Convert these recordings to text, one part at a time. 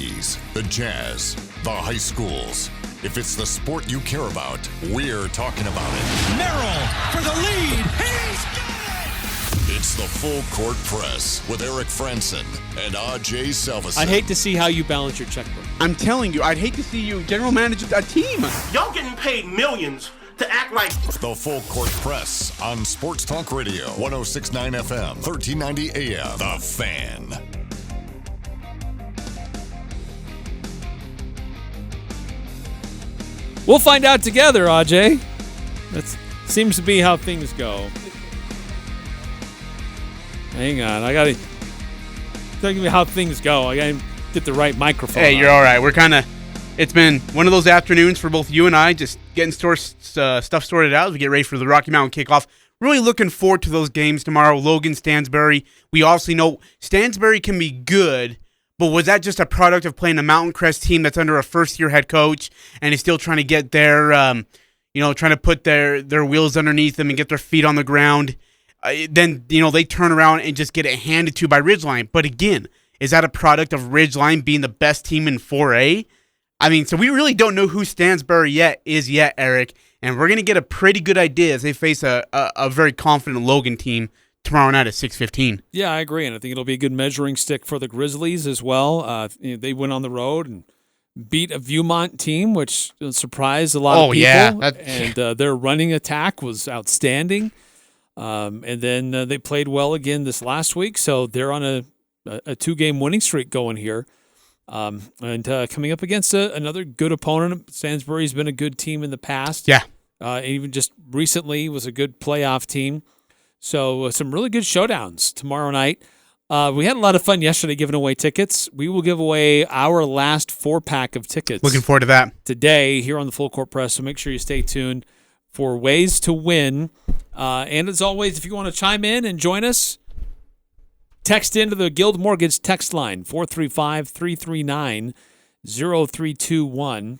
Aggies, the Jazz, the high schools. If it's the sport you care about, we're talking about it. Merrill for the lead. He's got it! It's the Full Court Press with Eric Frandsen and Ajay Salvesen. I'd hate to see how you balance your checkbook. I'm telling you, I'd hate to see you general manage a team. Y'all getting paid millions to act like... The Full Court Press on Sports Talk Radio, 106.9 FM, 1390 AM. The Fan. We'll find out together, Ajay. That seems to be how things go. Hang on, I gotta tell me how things go. I gotta get the right microphone. Hey, you're all right. It's been one of those afternoons for both you and I, just getting stuff sorted out as we get ready for the Rocky Mountain kickoff. Really looking forward to those games tomorrow. Logan, Stansbury. We obviously know Stansbury can be good, but was that just a product of playing a Mountain Crest team that's under a first-year head coach and is still trying to get their, trying to put their wheels underneath them and get their feet on the ground? Then they turn around and just get it handed to by Ridgeline. But again, is that a product of Ridgeline being the best team in 4A? I mean, so we really don't know who Stansbury is yet, Eric, and we're going to get a pretty good idea as they face a very confident Logan team tomorrow night at 6:15. Yeah, I agree, and I think it'll be a good measuring stick for the Grizzlies as well. They went on the road and beat a Viewmont team, which surprised a lot of people. Yeah, and their running attack was outstanding. And then they played well again this last week, so they're on a two-game winning streak going here. And coming up against another good opponent. Stansbury's been a good team in the past. Yeah. Even just recently was a good playoff team. So some really good showdowns tomorrow night. We had a lot of fun yesterday giving away tickets. We will give away our last 4-pack of tickets. Looking forward to that. Today here on the Full Court Press, so make sure you stay tuned for ways to win. And as always, if you want to chime in and join us, text into the Guild Mortgage text line, 435-339-0321,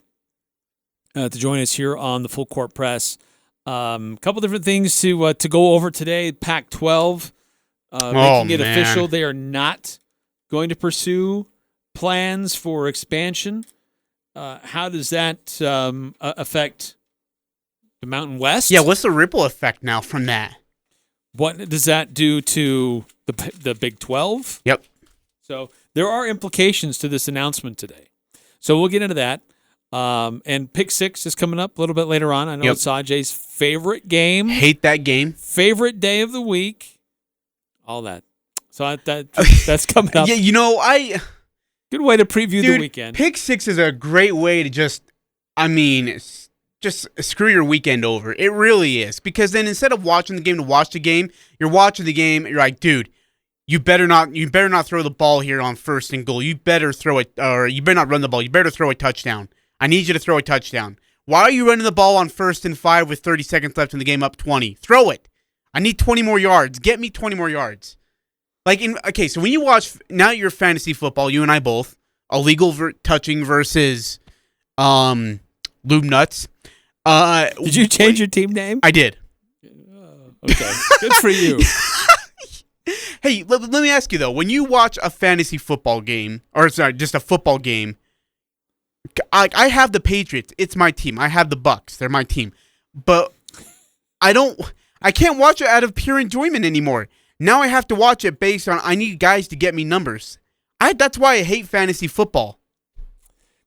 to join us here on the Full Court Press. A couple different things to go over today. Pac-12 making it official. They are not going to pursue plans for expansion. How does that affect the Mountain West? Yeah, what's the ripple effect now from that? What does that do to the Big 12? Yep. So there are implications to this announcement today. So we'll get into that. And Pick 6 is coming up a little bit later on. I know it's Ajay's favorite game. Hate that game. Favorite day of the week. All that. So that's coming up. Yeah, good way to preview the weekend. Pick 6 is a great way to just screw your weekend over. It really is. Because then instead of watching the game to watch the game, you're watching the game, you're like, dude, you better not throw the ball here on first and goal. You better throw it, or you better not run the ball. You better throw a touchdown. I need you to throw a touchdown. Why are you running the ball on 1st and 5 with 30 seconds left in the game up 20? Throw it. I need 20 more yards. Get me 20 more yards. So when you watch, now you're fantasy football, you and I both, illegal touching versus lube nuts. Did you change your team name? I did. Okay. Good for you. Hey, let me ask you, though. When you watch a fantasy football game, or sorry, just a football game, I have the Patriots. It's my team. I have the Bucks. They're my team. But I can't watch it out of pure enjoyment anymore. Now I have to watch it based on I need guys to get me numbers. That's why I hate fantasy football.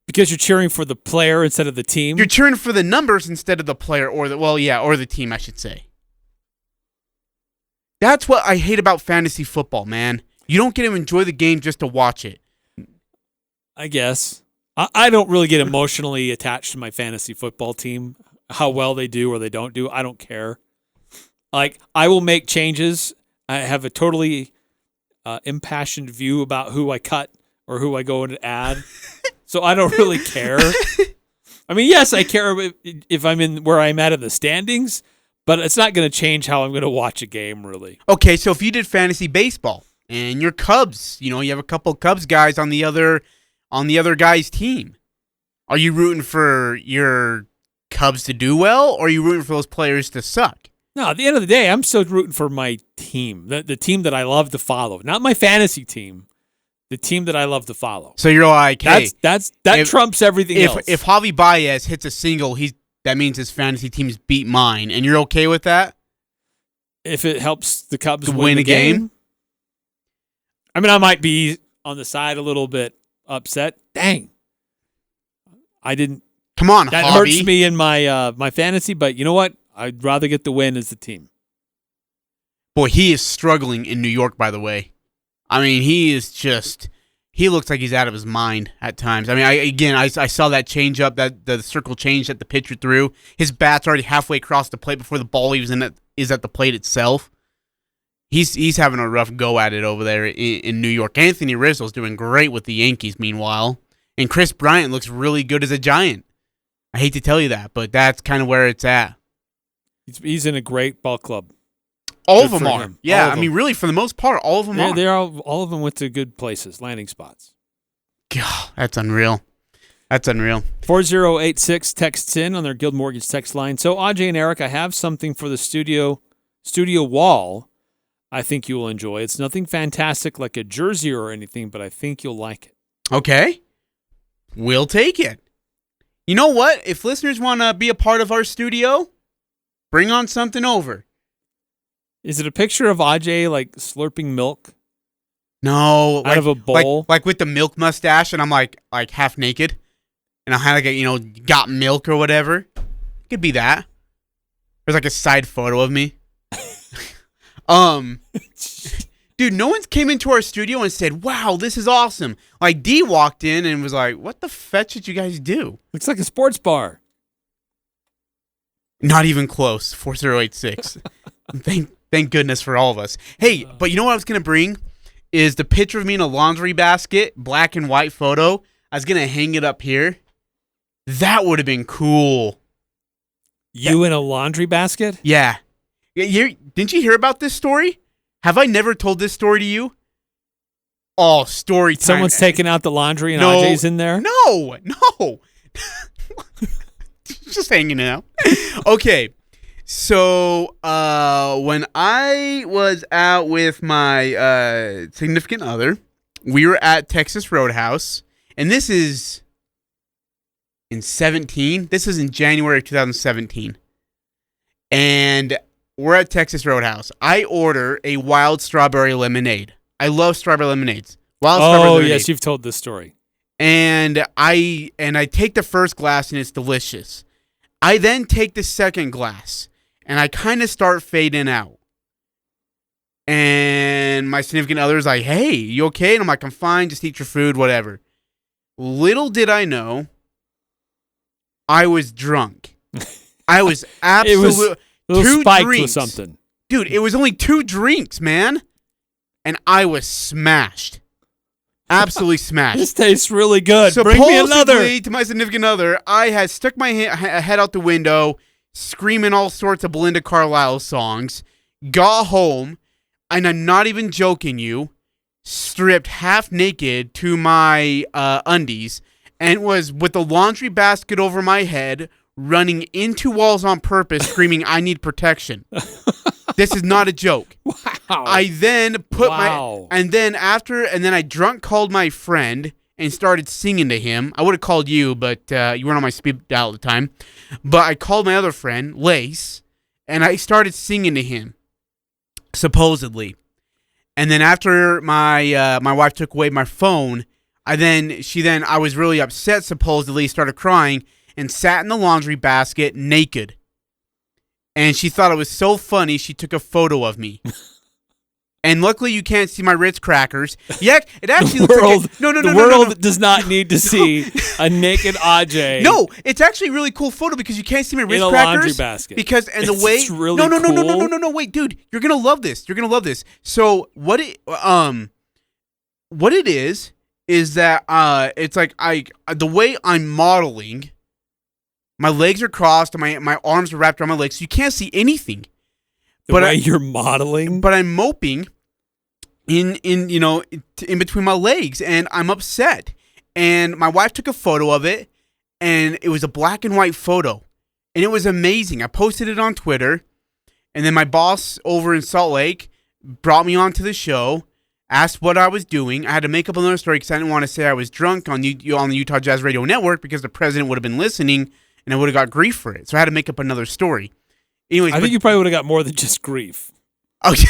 Because you're cheering for the player instead of the team? You're cheering for the numbers instead of the player or the team, I should say. That's what I hate about fantasy football, man. You don't get to enjoy the game just to watch it. I guess. I don't really get emotionally attached to my fantasy football team. How well they do or they don't do, I don't care. I will make changes. I have a totally impassioned view about who I cut or who I go and add. So I don't really care. I mean, yes, I care if I'm in where I'm at in the standings, but it's not going to change how I'm going to watch a game, really. Okay, so if you did fantasy baseball and your Cubs, you have a couple Cubs guys on the other guy's team, are you rooting for your Cubs to do well, or are you rooting for those players to suck? No, at the end of the day, I'm still rooting for my team, the team that I love to follow, not my fantasy team. the team that I love to follow. So you're like, hey, that trumps everything else. If Javi Baez hits a single, that means his fantasy team's beat mine, and you're okay with that? If it helps the Cubs to win a the game? I mean, I might be on the side a little bit upset. Dang. I didn't. Come on, that Javi. hurts me in my my fantasy, but you know what? I'd rather get the win as the team. Boy, he is struggling in New York, by the way. I mean, he looks like he's out of his mind at times. I mean, I saw that change up, that the circle change that the pitcher threw. His bat's already halfway across the plate before the ball even is at the plate itself. He's having a rough go at it over there in New York. Anthony Rizzo's doing great with the Yankees, meanwhile. And Chris Bryant looks really good as a Giant. I hate to tell you that, but that's kind of where it's at. He's in a great ball club. All of them are. Yeah, I mean, really, for the most part, all of them are. They're all of them went to good places, landing spots. God, that's unreal. That's unreal. 4086 texts in on their Guild Mortgage text line. So, Ajay and Eric, I have something for the studio wall I think you will enjoy. It's nothing fantastic like a jersey or anything, but I think you'll like it. Okay. We'll take it. You know what? If listeners want to be a part of our studio, bring on something over. Is it a picture of Ajay like slurping milk? No, out of a bowl, like with the milk mustache, and I'm like half naked, and I had like got milk or whatever. It could be that. There's like a side photo of me. Dude, no one came into our studio and said, "Wow, this is awesome." Like D walked in and was like, "What the fetch did you guys do?" Looks like a sports bar. Not even close. 4086. Thank goodness for all of us. Hey, but you know what I was gonna bring is the picture of me in a laundry basket, black and white photo. I was gonna hang it up here. That would have been cool. You in a laundry basket? Yeah. Didn't you hear about this story? Have I never told this story to you? Oh, story time. Someone's taking out the laundry and Ajay's in there? No. Just hanging out. Okay. So, when I was out with my significant other, we were at Texas Roadhouse, and this is in 17. This is in January of 2017. And we're at Texas Roadhouse. I order a wild strawberry lemonade. I love strawberry lemonades. Strawberry lemonade. Yes, you've told this story. And I take the first glass, and it's delicious. I then take the second glass, and I kind of start fading out. And my significant other's like, "Hey, you okay?" And I'm like, "I'm fine. Just eat your food, whatever." Little did I know, I was drunk. I was absolutely... Two spiked drinks. with something. Dude, it was only 2 drinks, man. And I was smashed. Absolutely smashed. This tastes really good. Bring me another. Supposedly, to my significant other, I had stuck my head out the window, screaming all sorts of Belinda Carlisle songs, got home, and I'm not even joking you, stripped half naked to my undies, and was with the laundry basket over my head, running into walls on purpose, screaming, "I need protection." This is not a joke. Wow. I then and then I drunk called my friend and started singing to him. I would have called you, but you weren't on my speed dial at the time. But I called my other friend, Lace, and I started singing to him, supposedly. And then after my wife took away my phone, I was really upset, supposedly, started crying, and sat in the laundry basket naked. And she thought it was so funny, she took a photo of me. And luckily, you can't see my Ritz crackers. Yeah, it actually looks like the world does not need to see a naked Ajay. No, it's actually a really cool photo because you can't see my Ritz in a crackers. laundry basket. Because It's really no, wait, dude, you're gonna love this. You're gonna love this. So what it is that it's like the way I'm modeling. My legs are crossed and my arms are wrapped around my legs, so you can't see anything. You're modeling? But I'm moping in between my legs, and I'm upset. And my wife took a photo of it, and it was a black and white photo. And it was amazing. I posted it on Twitter, and then my boss over in Salt Lake brought me onto the show. asked what I was doing. I had to make up another story because I didn't want to say I was drunk on the Utah Jazz Radio Network because the president would have been listening and I would have got grief for it. So I had to make up another story. Anyways, I think you probably would have got more than just grief. Okay.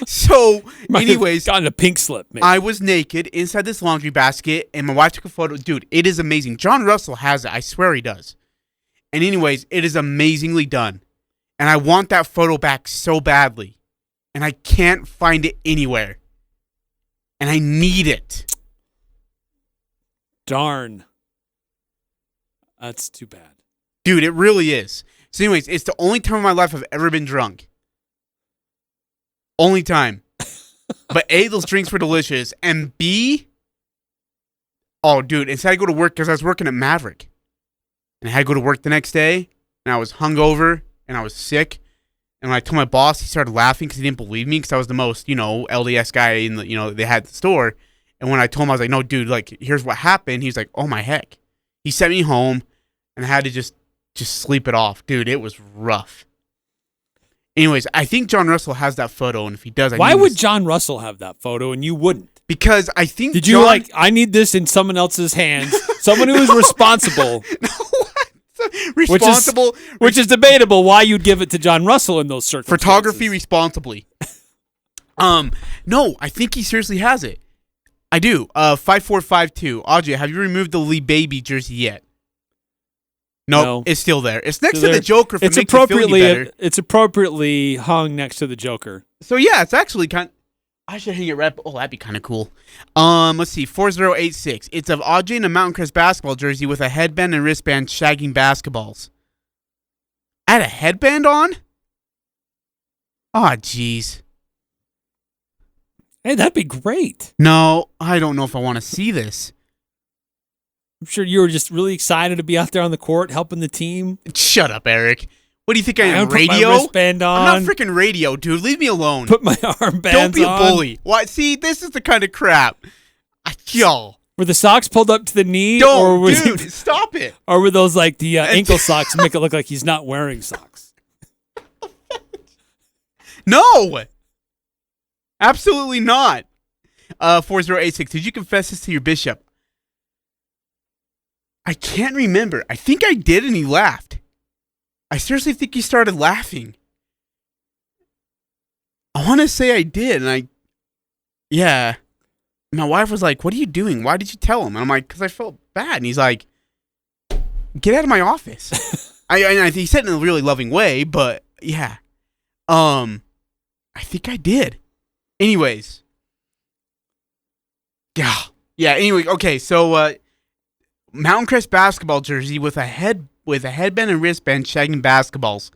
So, anyways, gotten a pink slip. Maybe. I was naked inside this laundry basket, and my wife took a photo. Dude, it is amazing. John Russell has it. I swear he does. And anyways, it is amazingly done. And I want that photo back so badly. And I can't find it anywhere. And I need it. Darn. That's too bad. Dude, it really is. So anyways, it's the only time in my life I've ever been drunk. Only time. But A, those drinks were delicious. And B, oh, dude, instead I go to work because I was working at Maverick. And I had to go to work the next day. And I was hungover. And I was sick. And when I told my boss, he started laughing because he didn't believe me because I was the most, LDS guy in the, they had at the store. And when I told him, I was like, no, dude, like, here's what happened. He's like, oh, my heck. He sent me home. And I had to just sleep it off. Dude, it was rough. Anyways, I think John Russell has that photo, and if he does, why would John Russell have that photo and you wouldn't? Because I think Did you I need this in someone else's hands, someone who is responsible. Responsible, which is debatable why you'd give it to John Russell in those circumstances. Photography responsibly. No, I think he seriously has it. I do. 5452. Ajay, have you removed the Lee Baby jersey yet? Nope, no, it's still there. It's next to the Joker. If it makes you feel any better. It's appropriately hung next to the Joker. So yeah, it's actually I should hang it right. Oh, that'd be kind of cool. Let's see. 4086. It's of Ajay in a Mountain Crest basketball jersey with a headband and wristband shagging basketballs. I had a headband on? Oh, jeez. Hey, that'd be great. No, I don't know if I want to see this. I'm sure you were just really excited to be out there on the court helping the team. Shut up, Eric. What do you think I am, radio? Put my wristband on. I'm not freaking radio, dude. Leave me alone. Put my armbands on. Don't be a bully. What? See, this is the kind of crap. Y'all. Were the socks pulled up to the knee? Dude, stop it. Or were those like the ankle socks make it look like he's not wearing socks? No. Absolutely not. 4086. Did you confess this to your bishop? I can't remember. I think I did, and he laughed. I seriously think he started laughing. I want to say I did, and yeah. My wife was like, what are you doing? Why did you tell him? And I'm like, because I felt bad. And he's like, get out of my office. He said it in a really loving way, but yeah. I think I did. Anyways. Yeah. Anyway, okay, so Mountain Crest basketball jersey with a headband and wristband shagging basketballs.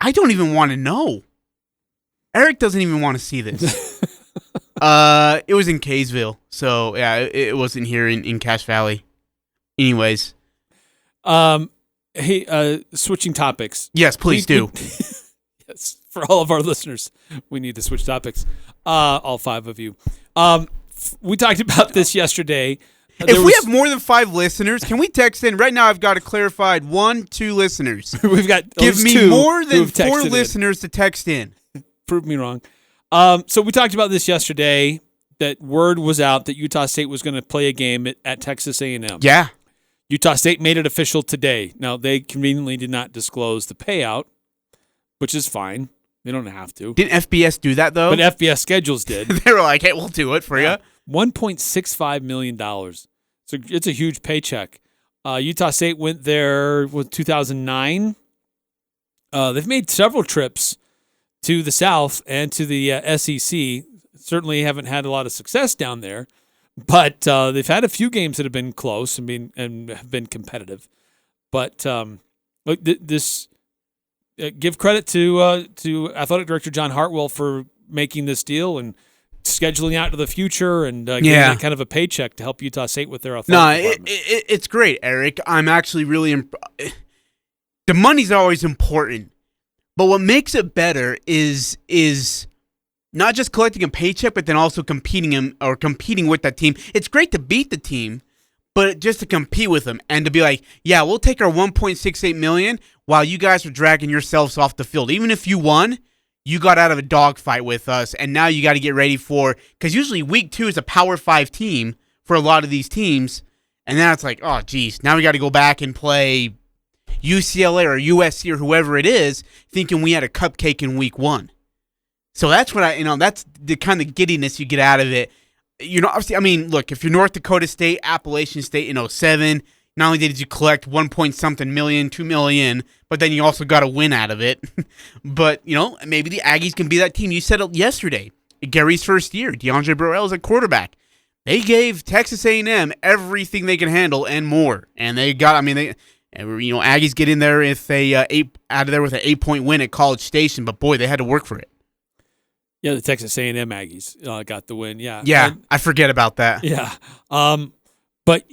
I don't even want to know. Eric doesn't even want to see this. It was in Kaysville, so yeah, it wasn't here in Cache Valley. Anyways, hey, switching topics. Yes, please do. Yes, for all of our listeners, we need to switch topics. All 5 of you. We talked about this yesterday. If we have more than 5 listeners, can we text in? Right now, I've got a clarified 1-2 listeners. We've got give me more than 4 listeners to text in. Prove me wrong. So we talked about this yesterday. That word was out that Utah State was going to play a game at Texas A&M. Yeah. Utah State made it official today. Now, they conveniently did not disclose the payout, which is fine. They don't have to. Didn't FBS do that, though? But FBS schedules did. They were like, hey, we'll do it for you. $1.65 million. So it's a huge paycheck. Utah State went there with 2009. They've made several trips to the South and to the SEC. Certainly haven't had a lot of success down there, but they've had a few games that have been close and have been competitive. But give credit to athletic director John Hartwell for making this deal and scheduling out to the future and getting that kind of a paycheck to help Utah State with their athletic department. It's great, Eric. I'm actually really the money's always important, but what makes it better is not just collecting a paycheck, but then also competing with that team. It's great to beat the team, but just to compete with them and to be like, yeah, we'll take our $1.68 million while you guys are dragging yourselves off the field. Even if you won, you got out of a dogfight with us, and now you got to get ready for, because usually week 2 is a Power 5 team for a lot of these teams, and now it's like, oh, geez, now we got to go back and play UCLA or USC or whoever it is, thinking we had a cupcake in week 1. So that's what that's the kind of giddiness you get out of it. Obviously, I mean, look, if you're North Dakota State, Appalachian State in 2007, not only did you collect 1 point something million, 2 million, but then you also got a win out of it. But, maybe the Aggies can be that team. You said it yesterday. Gary's first year, DeAndre Burrell is a quarterback. They gave Texas A&M everything they can handle and more. And they got, Aggies get in there if they out of there with an 8-point win at College Station, but boy, they had to work for it. Yeah, the Texas A&M Aggies got the win. Yeah, yeah, I forget about that. Yeah, but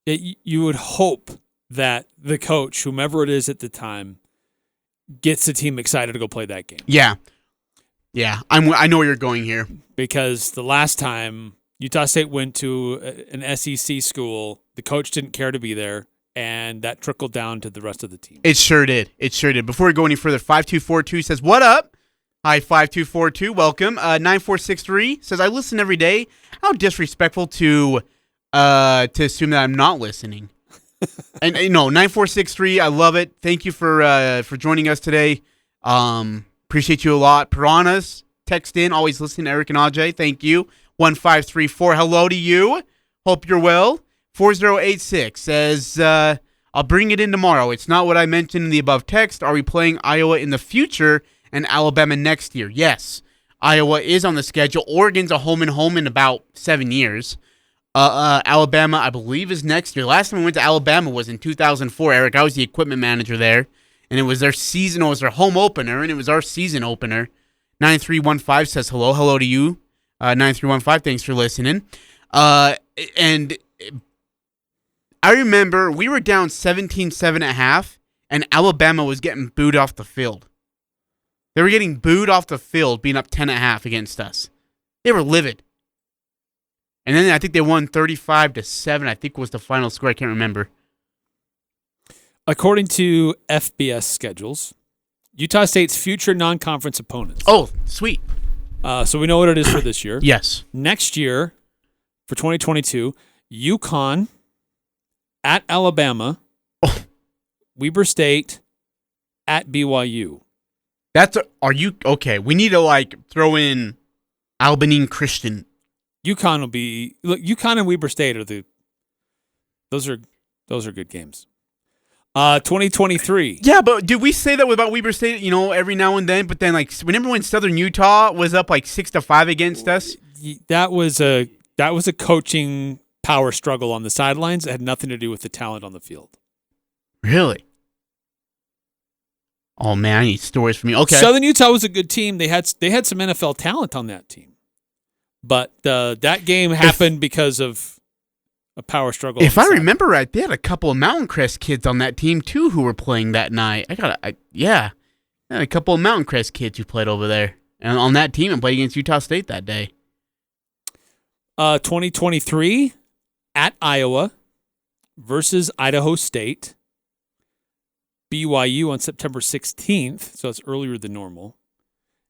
you would hope that the coach, whomever it is at the time, gets the team excited to go play that game. Yeah, I know where you're going here, because the last time Utah State went to an SEC school, the coach didn't care to be there, and that trickled down to the rest of the team. It sure did. Before we go any further, 5242 says, "What up?" Hi, 5242. Welcome. 9463 says, "I listen every day." How disrespectful to assume that I'm not listening. And 9463. I love it. Thank you for joining us today. Appreciate you a lot. Piranhas, text in. Always listen to Eric and Ajay. Thank you. 1534. Hello to you. Hope you're well. 4086 says, "I'll bring it in tomorrow. It's not what I mentioned in the above text. Are we playing Iowa in the future and Alabama next year?" Yes, Iowa is on the schedule. Oregon's a home and home in about 7 years. Alabama, I believe, is next year. Last time we went to Alabama was in 2004, Eric. I was the equipment manager there, and it was their season. It was their home opener, and it was our season opener. 9315 says hello. Hello to you. 9315, thanks for listening. And I remember we were down 17-7 at half, and Alabama was getting booed off the field. They were getting booed off the field, being up 10 at half against us. They were livid. And then I think they won 35-7, I think was the final score. I can't remember. According to FBS schedules, Utah State's future non-conference opponents. Oh, sweet. So we know what it is for this year. Yes. Next year, for 2022, UConn at Alabama, Weber State at BYU. Are you okay? We need to throw in Albany Christian. UConn will be UConn and Weber State are those are good games. 2023. Yeah, but did we say that about Weber State? Every now and then, but then remember when Southern Utah was up 6-5 against us? That was a coaching power struggle on the sidelines. It had nothing to do with the talent on the field. Really? Oh man, I need stories from you. Okay. Southern Utah was a good team. They had some NFL talent on that team, but that game happened because of a power struggle. If I remember right, they had a couple of Mountain Crest kids on that team too who were playing that night. Yeah, a couple of Mountain Crest kids who played over there and on that team and played against Utah State that day. 2023 at Iowa versus Idaho State. BYU on September 16th, so it's earlier than normal,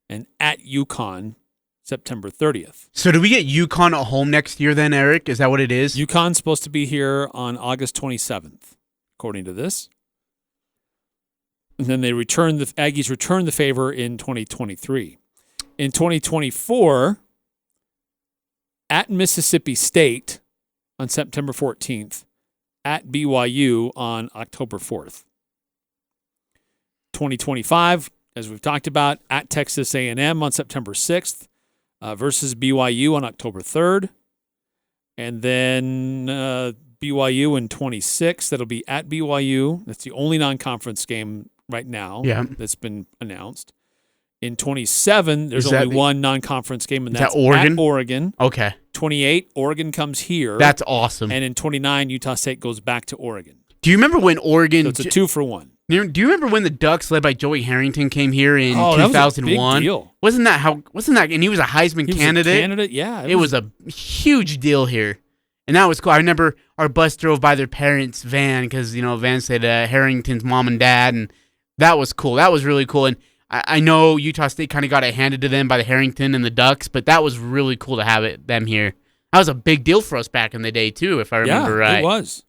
and at UConn September 30th. So do we get UConn at home next year then, Eric? Is that what it is? UConn's supposed to be here on August 27th, according to this. And then Aggies return the favor in 2023. In 2024, at Mississippi State on September 14th, at BYU on October 4th. 2025, as we've talked about, at Texas A&M on September 6th versus BYU on October 3rd. And then BYU in 26, that'll be at BYU. That's the only non-conference game right now that's been announced. In 27, there's only one non-conference game, and that's Oregon? at Oregon. Okay. 28, Oregon comes here. That's awesome. And in 29, Utah State goes back to Oregon. Do you remember when Oregon... So it's a 2-for-1. Do you remember when the Ducks, led by Joey Harrington, came here in 2001? That was a big deal. Wasn't that? And he was a Heisman candidate. Yeah. It was a huge deal here, and that was cool. I remember our bus drove by their parents' van because Van said Harrington's mom and dad, and that was cool. That was really cool. And I know Utah State kind of got it handed to them by the Harrington and the Ducks, but that was really cool to have them here. That was a big deal for us back in the day, too, if I remember right. It was.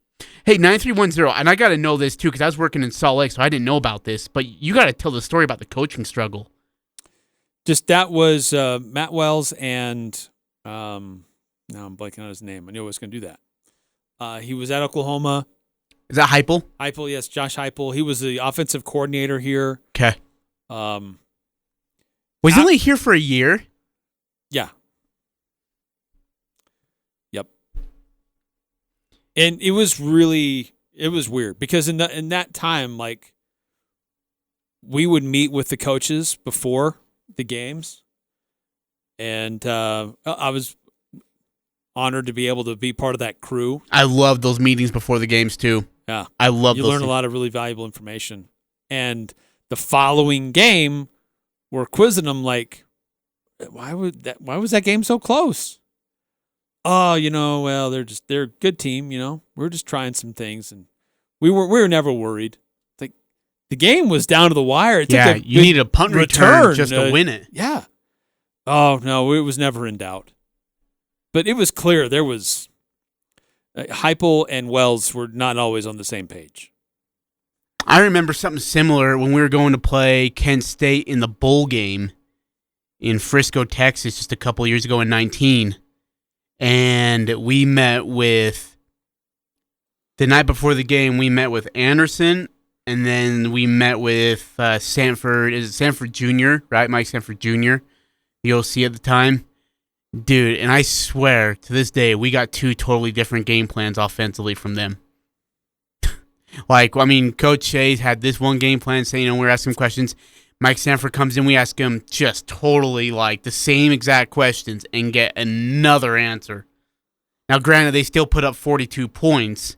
Hey, 9310, and I got to know this, too, because I was working in Salt Lake, so I didn't know about this, but you got to tell the story about the coaching struggle. Just that was Matt Wells and now I'm blanking on his name. I knew I was going to do that. He was at Oklahoma. Is that Heupel? Heupel, yes, Josh Heupel. He was the offensive coordinator here. Okay. Was he only here for a year? Yeah. Yep. And it was weird because in that time, like, we would meet with the coaches before the games, and I was honored to be able to be part of that crew. I love those meetings before the games too. Yeah, I love. You learn a lot of really valuable information, and the following game, we're quizzing them like, why was that game so close? Oh, well, they're a good team. We're just trying some things, and we were never worried. Like, the game was down to the wire. You need a punt return just to win it. Yeah. Oh no, it was never in doubt. But it was clear there was Heupel and Wells were not always on the same page. I remember something similar when we were going to play Kent State in the bowl game in Frisco, Texas, just a couple years ago in 19. And we met with, the night before the game, we met with Anderson, and then we met with Sanford. Is it Sanford Jr., right? Mike Sanford Jr., the OC at the time. Dude, and I swear, to this day, we got two totally different game plans offensively from them. Coach Shays had this one game plan saying, we're asking questions. Mike Sanford comes in, we ask him just totally the same exact questions and get another answer. Now, granted, they still put up 42 points,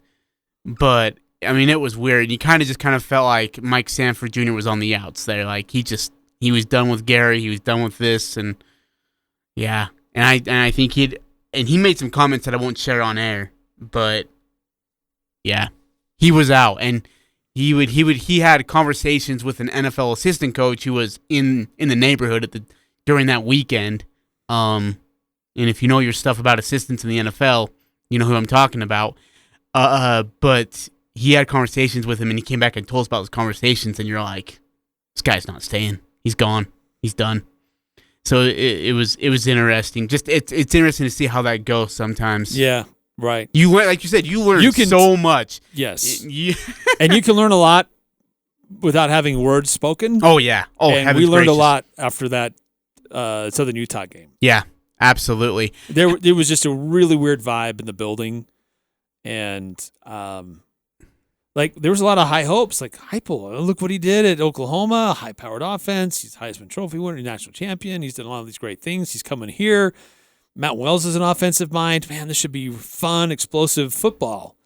but, it was weird. You kind of felt like Mike Sanford Jr. was on the outs there. He was done with Gary, he was done with this, and yeah. And I think he made some comments that I won't share on air, but yeah. He was out, and he had conversations with an NFL assistant coach who was in the neighborhood during that weekend. And if you know your stuff about assistants in the NFL, you know who I'm talking about. But he had conversations with him, and he came back and told us about those conversations, and you're like, this guy's not staying. He's gone. He's done. So it was interesting. Just it's interesting to see how that goes sometimes. Yeah. Right. You learn, like you said, you learn so much. Yes. And you can learn a lot without having words spoken. Oh, yeah. Oh, and we learned a lot after that Southern Utah game. Yeah, absolutely. There was just a really weird vibe in the building. And, there was a lot of high hopes. Like, Heupel, look what he did at Oklahoma, high-powered offense. He's Heisman Trophy winner, national champion. He's done a lot of these great things. He's coming here. Matt Wells is an offensive mind. Man, this should be fun, explosive football.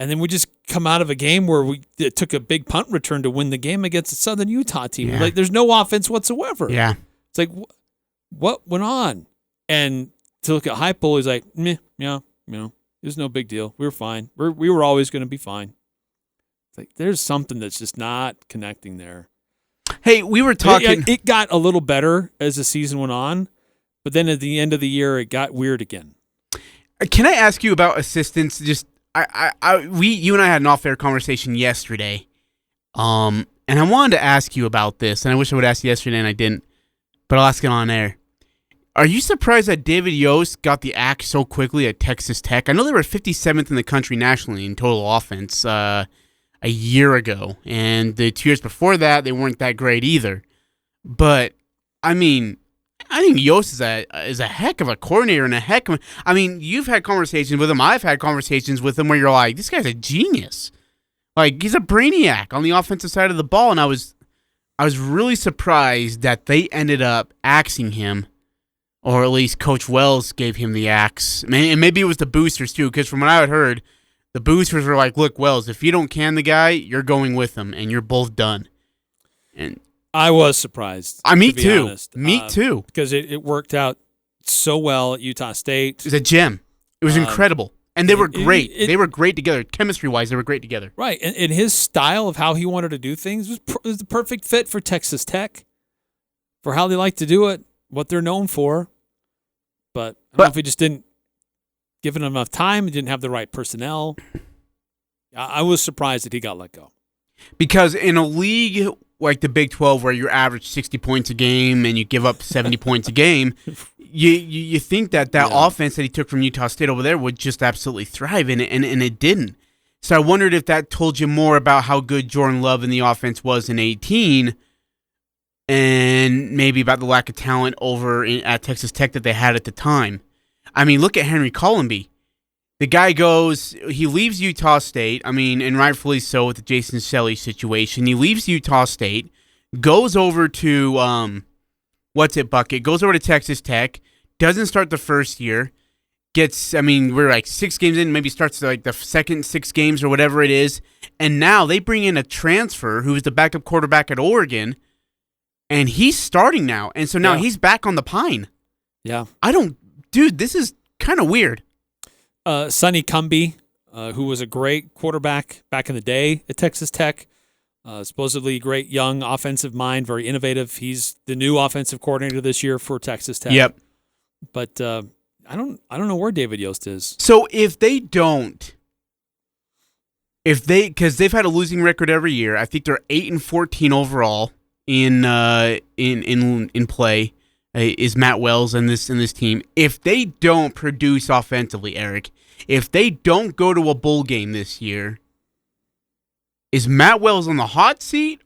And then we just come out of a game where it took a big punt return to win the game against a Southern Utah team. Yeah. There's no offense whatsoever. Yeah. It's like, what went on? And to look at Heupel, he's like, meh, yeah, it was no big deal. We were fine. We were always going to be fine. It's like, there's something that's just not connecting there. Hey, we were talking. It got a little better as the season went on. But then at the end of the year, it got weird again. Can I ask you about assistants? Just you and I had an off-air conversation yesterday, and I wanted to ask you about this, and I wish I would ask you yesterday and I didn't, but I'll ask it on air. Are you surprised that David Yost got the axe so quickly at Texas Tech? I know they were 57th in the country nationally in total offense a year ago, and the 2 years before that, they weren't that great either. But I think Yost is a heck of a coordinator and a heck of you've had conversations with him. I've had conversations with him where you're like, this guy's a genius. He's a brainiac on the offensive side of the ball. And I was really surprised that they ended up axing him, or at least Coach Wells gave him the axe. And maybe it was the boosters too, because from what I had heard, the boosters were like, look, Wells, if you don't can the guy, you're going with him, and you're both done. And I was surprised. Me too. Honest. Me too. Because it worked out so well at Utah State. It was a gem. It was incredible. And they were great. They were great together. Chemistry-wise, they were great together. Right. And his style of how he wanted to do things was the perfect fit for Texas Tech. for how they like to do it, what they're known for. But I don't know if he just didn't give it enough time, he didn't have the right personnel. I was surprised that he got let go. Because in a league like the Big 12 where you average 60 points a game and you give up 70 points a game, you think that offense that he took from Utah State over there would just absolutely thrive, and it didn't. So I wondered if that told you more about how good Jordan Love in the offense was in 18 and maybe about the lack of talent over at Texas Tech that they had at the time. I mean, look at Henry Colomby. The guy he leaves Utah State, and rightfully so with the Jason Shelley situation. He leaves Utah State, goes over to, Bucket, goes over to Texas Tech, doesn't start the first year, we're like 6 games in, maybe starts like the second 6 games or whatever it is, and now they bring in a transfer who was the backup quarterback at Oregon, and he's starting now, and so now he's back on the Pine. Yeah. Dude, this is kind of weird. Sonny Cumbie, who was a great quarterback back in the day at Texas Tech, supposedly great young offensive mind, very innovative. He's the new offensive coordinator this year for Texas Tech. Yep. But I don't know where David Yost is. So because they've had a losing record every year. I think they're 8-14 overall in play. Is Matt Wells and this team. If they don't produce offensively, Eric, if they don't go to a bowl game this year, is Matt Wells on the hot seat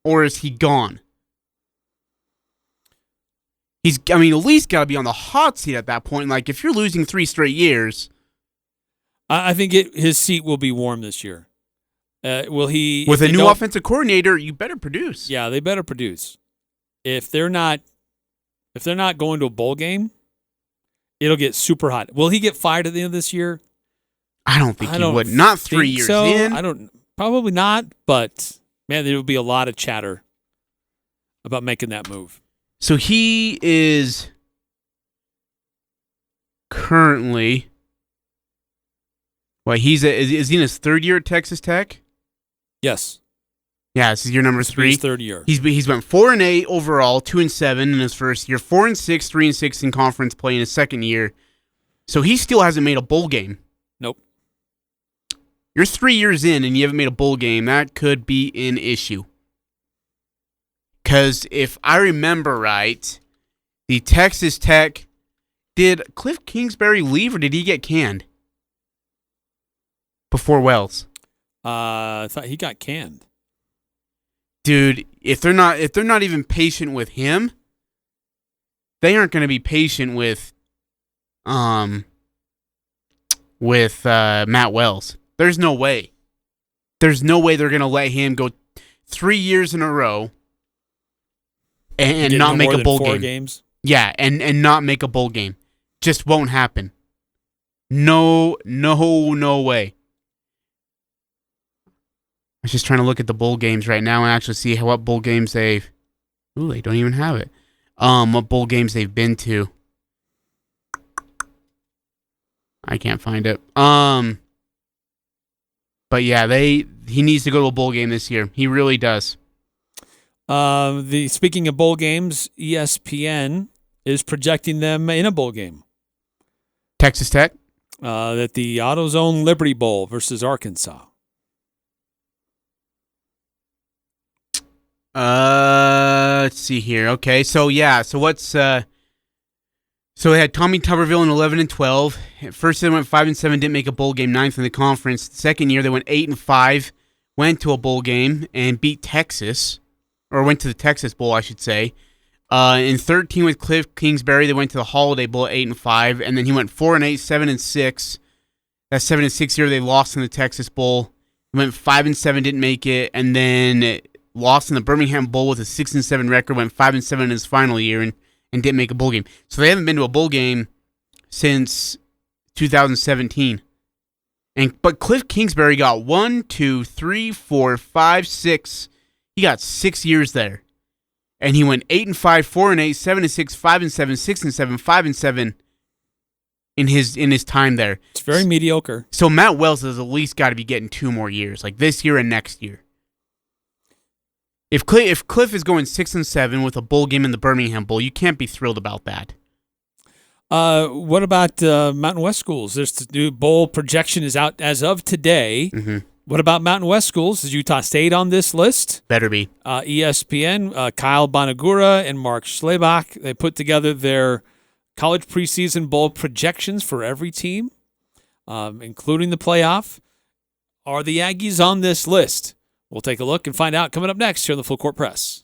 or is he gone? He's at least got to be on the hot seat at that point. Like, if you're losing 3 straight years, I think his seat will be warm this year. Will he? With a new offensive coordinator, you better produce. Yeah, they better produce. If they're not going to a bowl game, it'll get super hot. Will he get fired at the end of this year? I don't think he would. Not 3 years in. Probably not, but man, there will be a lot of chatter about making that move. So he is currently, is he in his 3rd year at Texas Tech? Yes. Yeah, this is year number 3. His 3rd year. He's went 4-8 overall, 2-7 in his first year, 4-6, 3-6 in conference play in his second year. So he still hasn't made a bowl game. Nope. You're 3 years in and you haven't made a bowl game. That could be an issue. Because if I remember right, the Texas Tech, did Cliff Kingsbury leave or did he get canned before Wells? I thought he got canned. Dude, if they're not even patient with him, they aren't going to be patient with Matt Wells. There's no way. There's no way they're going to let him go 3 years in a row and not make a bowl game. Games. Yeah, and not make a bowl game. Just won't happen. No way. I was just trying to look at the bowl games right now and actually see what bowl games they don't even have it. What bowl games they've been to. I can't find it. But yeah, he needs to go to a bowl game this year. He really does. Speaking of bowl games, ESPN is projecting them in a bowl game. Texas Tech? That the AutoZone Liberty Bowl versus Arkansas. Let's see here. Okay, so what's so they had Tommy Tuberville in 11-12. First they went 5-7, didn't make a bowl game, 9th in the conference. The second year they went 8-5, went to a bowl game and beat Texas, or went to the Texas Bowl, I should say. In 13 with Cliff Kingsbury, they went to the Holiday Bowl at 8-5, and then he went 4-8, 7-6. That 7-6 year they lost in the Texas Bowl. He went 5-7, didn't make it, and then lost in the Birmingham Bowl with a 6-7 record, went 5-7 in his final year, and didn't make a bowl game. So they haven't been to a bowl game since 2017. But Cliff Kingsbury got 1, 2, 3, 4, 5, 6. He got 6 years there. And he went 8-5, 4-8, 7-6, 5-7, 6-7, 5-7 in his time there. It's very mediocre. So Matt Wells has at least got to be getting 2 more years, like this year and next year. If Cliff is going 6-7 with a bowl game in the Birmingham Bowl, you can't be thrilled about that. What about Mountain West schools? There's the new bowl projection is out as of today. Mm-hmm. What about Mountain West schools? Is Utah State on this list? Better be. ESPN, Kyle Bonagura and Mark Schlebach, they put together their college preseason bowl projections for every team, including the playoff. Are the Aggies on this list? We'll take a look and find out coming up next here on the Full Court Press.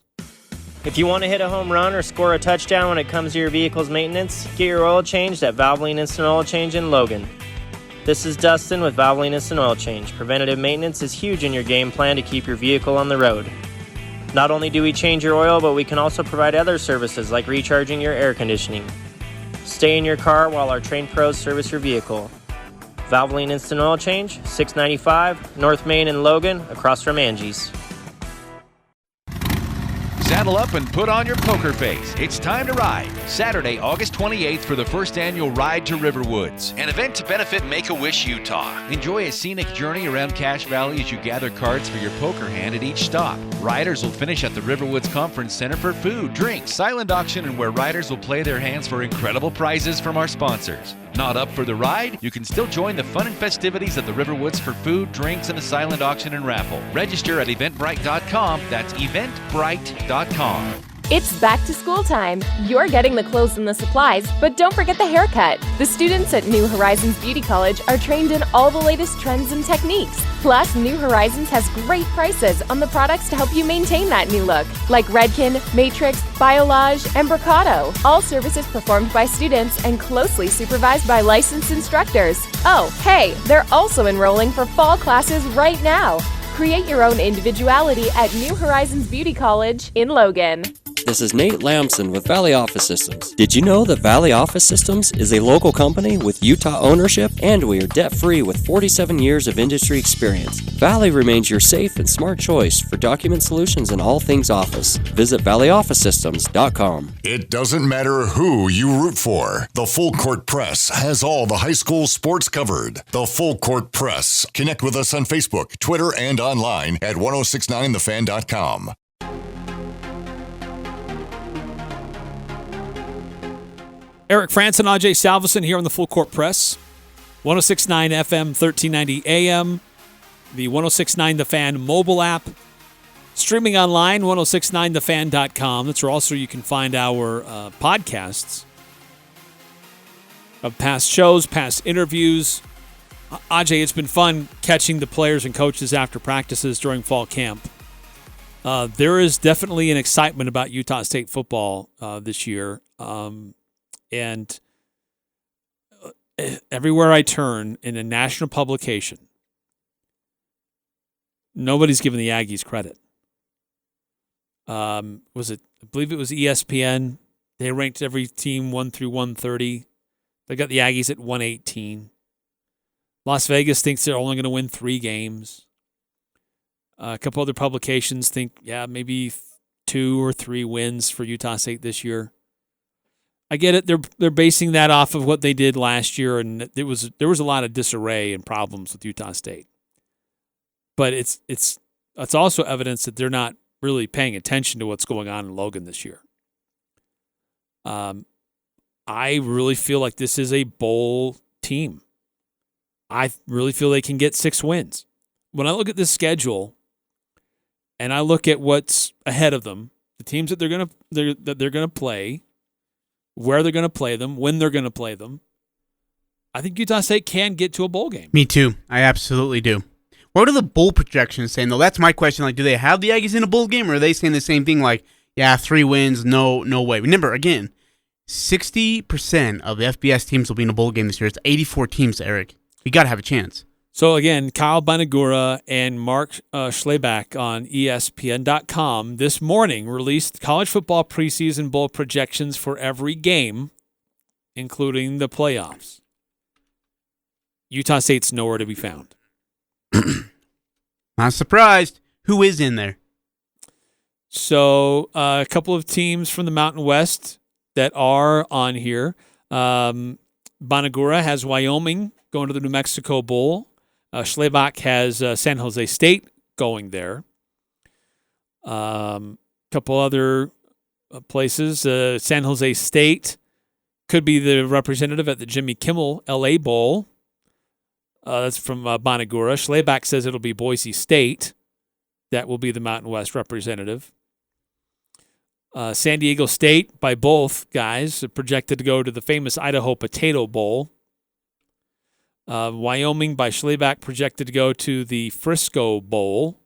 If you want to hit a home run or score a touchdown when it comes to your vehicle's maintenance, get your oil changed at Valvoline Instant Oil Change in Logan. This is Dustin with Valvoline Instant Oil Change. Preventative maintenance is huge in your game plan to keep your vehicle on the road. Not only do we change your oil, but we can also provide other services like recharging your air conditioning. Stay in your car while our trained pros service your vehicle. Valvoline Instant Oil Change, 695 North Main in Logan, across from Angie's. Saddle up and put on your poker face. It's time to ride. Saturday, August 28th for the first annual Ride to Riverwoods, an event to benefit Make-A-Wish Utah. Enjoy a scenic journey around Cache Valley as you gather cards for your poker hand at each stop. Riders will finish at the Riverwoods Conference Center for food, drinks, silent auction, and where riders will play their hands for incredible prizes from our sponsors. Not up for the ride? You can still join the fun and festivities at the Riverwoods for food, drinks, and a silent auction and raffle. Register at eventbrite.com. That's eventbrite.com. It's back to school time. You're getting the clothes and the supplies, but don't forget the haircut. The students at New Horizons Beauty College are trained in all the latest trends and techniques. Plus, New Horizons has great prices on the products to help you maintain that new look, like Redken, Matrix, Biolage, and Bricado. All services performed by students and closely supervised by licensed instructors. Oh, hey, they're also enrolling for fall classes right now. Create your own individuality at New Horizons Beauty College in Logan. This is Nate Lamson with Valley Office Systems. Did you know that Valley Office Systems is a local company with Utah ownership, and we are debt-free with 47 years of industry experience? Valley remains your safe and smart choice for document solutions and all things office. Visit valleyofficesystems.com. It doesn't matter who you root for. The Full Court Press has all the high school sports covered. The Full Court Press. Connect with us on Facebook, Twitter, and online at 1069thefan.com. Eric Frandsen, Ajay Salvesen here on the Full Court Press. 106.9 FM, 1390 AM. The 106.9 The Fan mobile app. Streaming online, 1069thefan.com. That's where also you can find our podcasts of past shows, past interviews. Ajay, it's been fun catching the players and coaches after practices during fall camp. There is definitely an excitement about Utah State football this year. And everywhere I turn in a national publication, nobody's giving the Aggies credit. I believe it was ESPN. They ranked every team 1 through 130. They got the Aggies at 118. Las Vegas thinks they're only going to win 3 games. A couple other publications think, maybe 2 or 3 wins for Utah State this year. I get it. They're basing that off of what they did last year, and there was a lot of disarray and problems with Utah State. But it's also evidence that they're not really paying attention to what's going on in Logan this year. I really feel like this is a bowl team. I really feel they can get 6 wins. When I look at this schedule, and I look at what's ahead of them, the teams that they're gonna play, where they're going to play them, when they're going to play them, I think Utah State can get to a bowl game. Me too. I absolutely do. What are the bowl projections saying, though? That's my question. Like, do they have the Aggies in a bowl game, or are they saying the same thing, like, 3 wins, no way? Remember, again, 60% of the FBS teams will be in a bowl game this year. It's 84 teams, Eric. We got to have a chance. So, again, Kyle Bonagura and Mark Schlebach on ESPN.com this morning released college football preseason bowl projections for every game, including the playoffs. Utah State's nowhere to be found. Not surprised. Who is in there? So, a couple of teams from the Mountain West that are on here. Bonagura has Wyoming going to the New Mexico Bowl. Schlebach has San Jose State going there. Couple other places. San Jose State could be the representative at the Jimmy Kimmel LA Bowl. That's from Bonagura. Schleback says it'll be Boise State. That will be the Mountain West representative. San Diego State, by both guys, projected to go to the famous Idaho Potato Bowl. Wyoming, by Schleback, projected to go to the Frisco Bowl.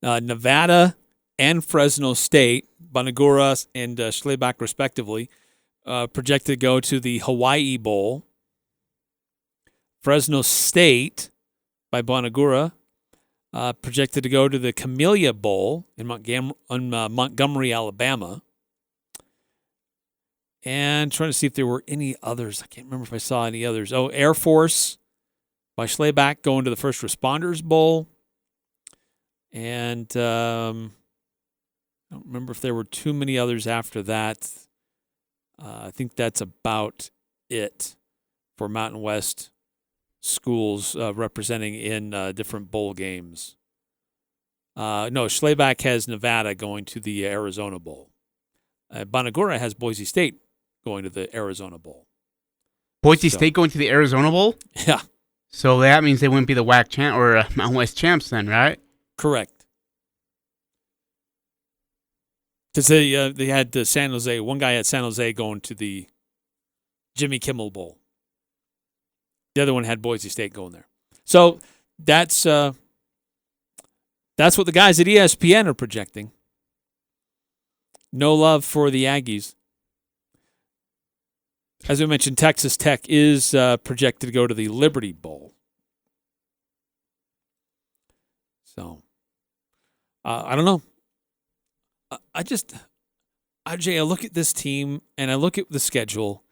Nevada and Fresno State, Bonagura and Schleback respectively, projected to go to the Hawaii Bowl. Fresno State, by Bonagura, projected to go to the Camellia Bowl in Montgomery, Alabama. And trying to see if there were any others. I can't remember if I saw any others. Oh, Air Force, by Schleback, going to the First Responders Bowl. And I don't remember if there were too many others after that. I think that's about it for Mountain West schools representing in different bowl games. No, Schleback has Nevada going to the Arizona Bowl. Bonagura has Boise State going to the Arizona Bowl. Boise State going to the Arizona Bowl? Yeah. So that means they wouldn't be the WAC champ or Mountain West champs then, right? Correct. Because they had San Jose. One guy at San Jose going to the Jimmy Kimmel Bowl. The other one had Boise State going there. So that's what the guys at ESPN are projecting. No love for the Aggies. As we mentioned, Texas Tech is projected to go to the Liberty Bowl. So, I don't know. Ajay, I look at this team and I look at the schedule.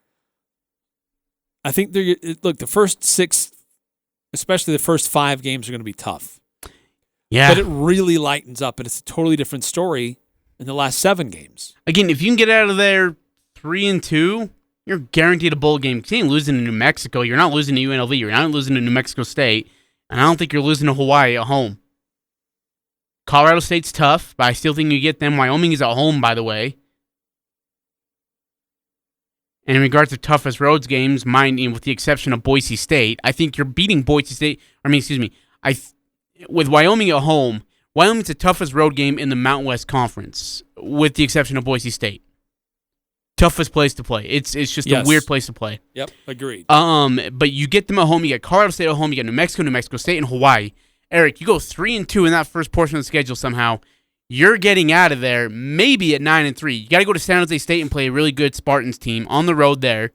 I think the first 6, especially the first 5 games, are going to be tough. Yeah. But it really lightens up, and it's a totally different story in the last 7 games. Again, if you can get out of there 3-2, you're guaranteed a bowl game. You ain't losing to New Mexico. You're not losing to UNLV. You're not losing to New Mexico State. And I don't think you're losing to Hawaii at home. Colorado State's tough, but I still think you get them. Wyoming is at home, by the way. And in regards to toughest roads games, with the exception of Boise State, I think you're beating Boise State. With Wyoming at home, Wyoming's the toughest road game in the Mountain West Conference, with the exception of Boise State. Toughest place to play. It's just a weird place to play. Yep, agreed. But you get them at home. You get Colorado State at home. You get New Mexico State, and Hawaii. Eric, you go 3-2 in that first portion of the schedule somehow. You're getting out of there maybe at 9-3. You got to go to San Jose State and play a really good Spartans team on the road there.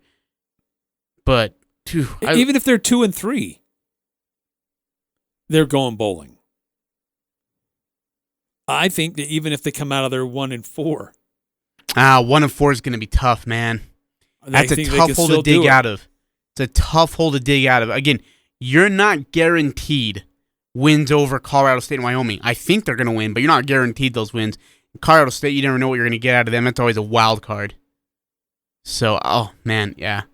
But even if they're 2-3, they're going bowling. I think that even if they come out of there 1-4, 1-4 is going to be tough, man. That's a tough hole to dig out of. It's a tough hole to dig out of. Again, you're not guaranteed wins over Colorado State and Wyoming. I think they're going to win, but you're not guaranteed those wins. Colorado State, you never know what you're going to get out of them. That's always a wild card. So, oh, man, yeah.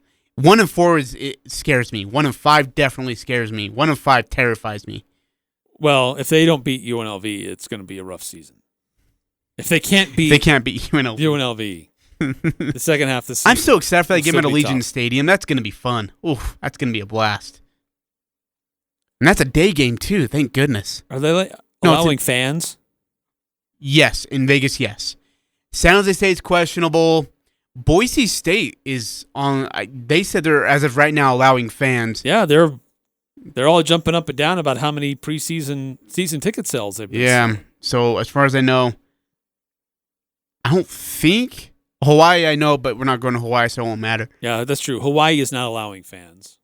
1-4 it scares me. 1-5 definitely scares me. 1-5 terrifies me. Well, if they don't beat UNLV, it's going to be a rough season. If they can't beat UNLV, the second half of the season. I'm so excited for that game at Allegiant Stadium. That's going to be fun. Oof, that's going to be a blast. And that's a day game, too. Thank goodness. Are they allowing fans? Yes. In Vegas, yes. San Jose State's questionable. Boise State is on. They said they're, as of right now, allowing fans. Yeah, they're all jumping up and down about how many season ticket sales they've been seeing. So as far as I know, I don't think Hawaii. I know, but we're not going to Hawaii, so it won't matter. Yeah, that's true. Hawaii is not allowing fans.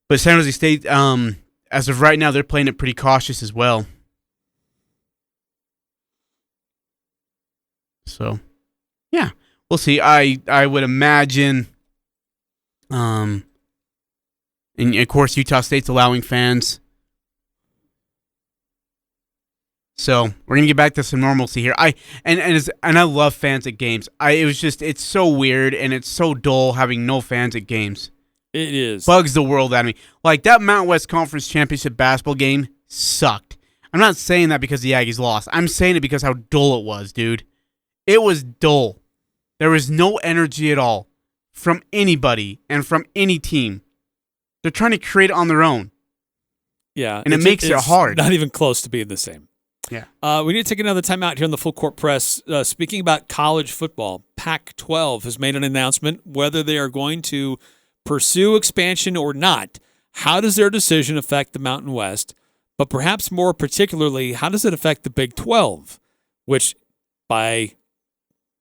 But San Jose State, as of right now, they're playing it pretty cautious as well. So, yeah, we'll see. I would imagine, and of course, Utah State's allowing fans. So we're gonna get back to some normalcy here. I love fans at games. It's so weird and it's so dull having no fans at games. It is. Bugs the world out of me. Like, that Mountain West Conference Championship basketball game sucked. I'm not saying that because the Aggies lost. I'm saying it because how dull it was, dude. It was dull. There was no energy at all from anybody and from any team. They're trying to create it on their own. Yeah. And it makes it hard. Not even close to being the same. Yeah. We need to take another time out here on the Full Court Press. Speaking about college football, Pac-12 has made an announcement whether they are going to pursue expansion or not. How does their decision affect the Mountain West? But perhaps more particularly, how does it affect the Big 12, which by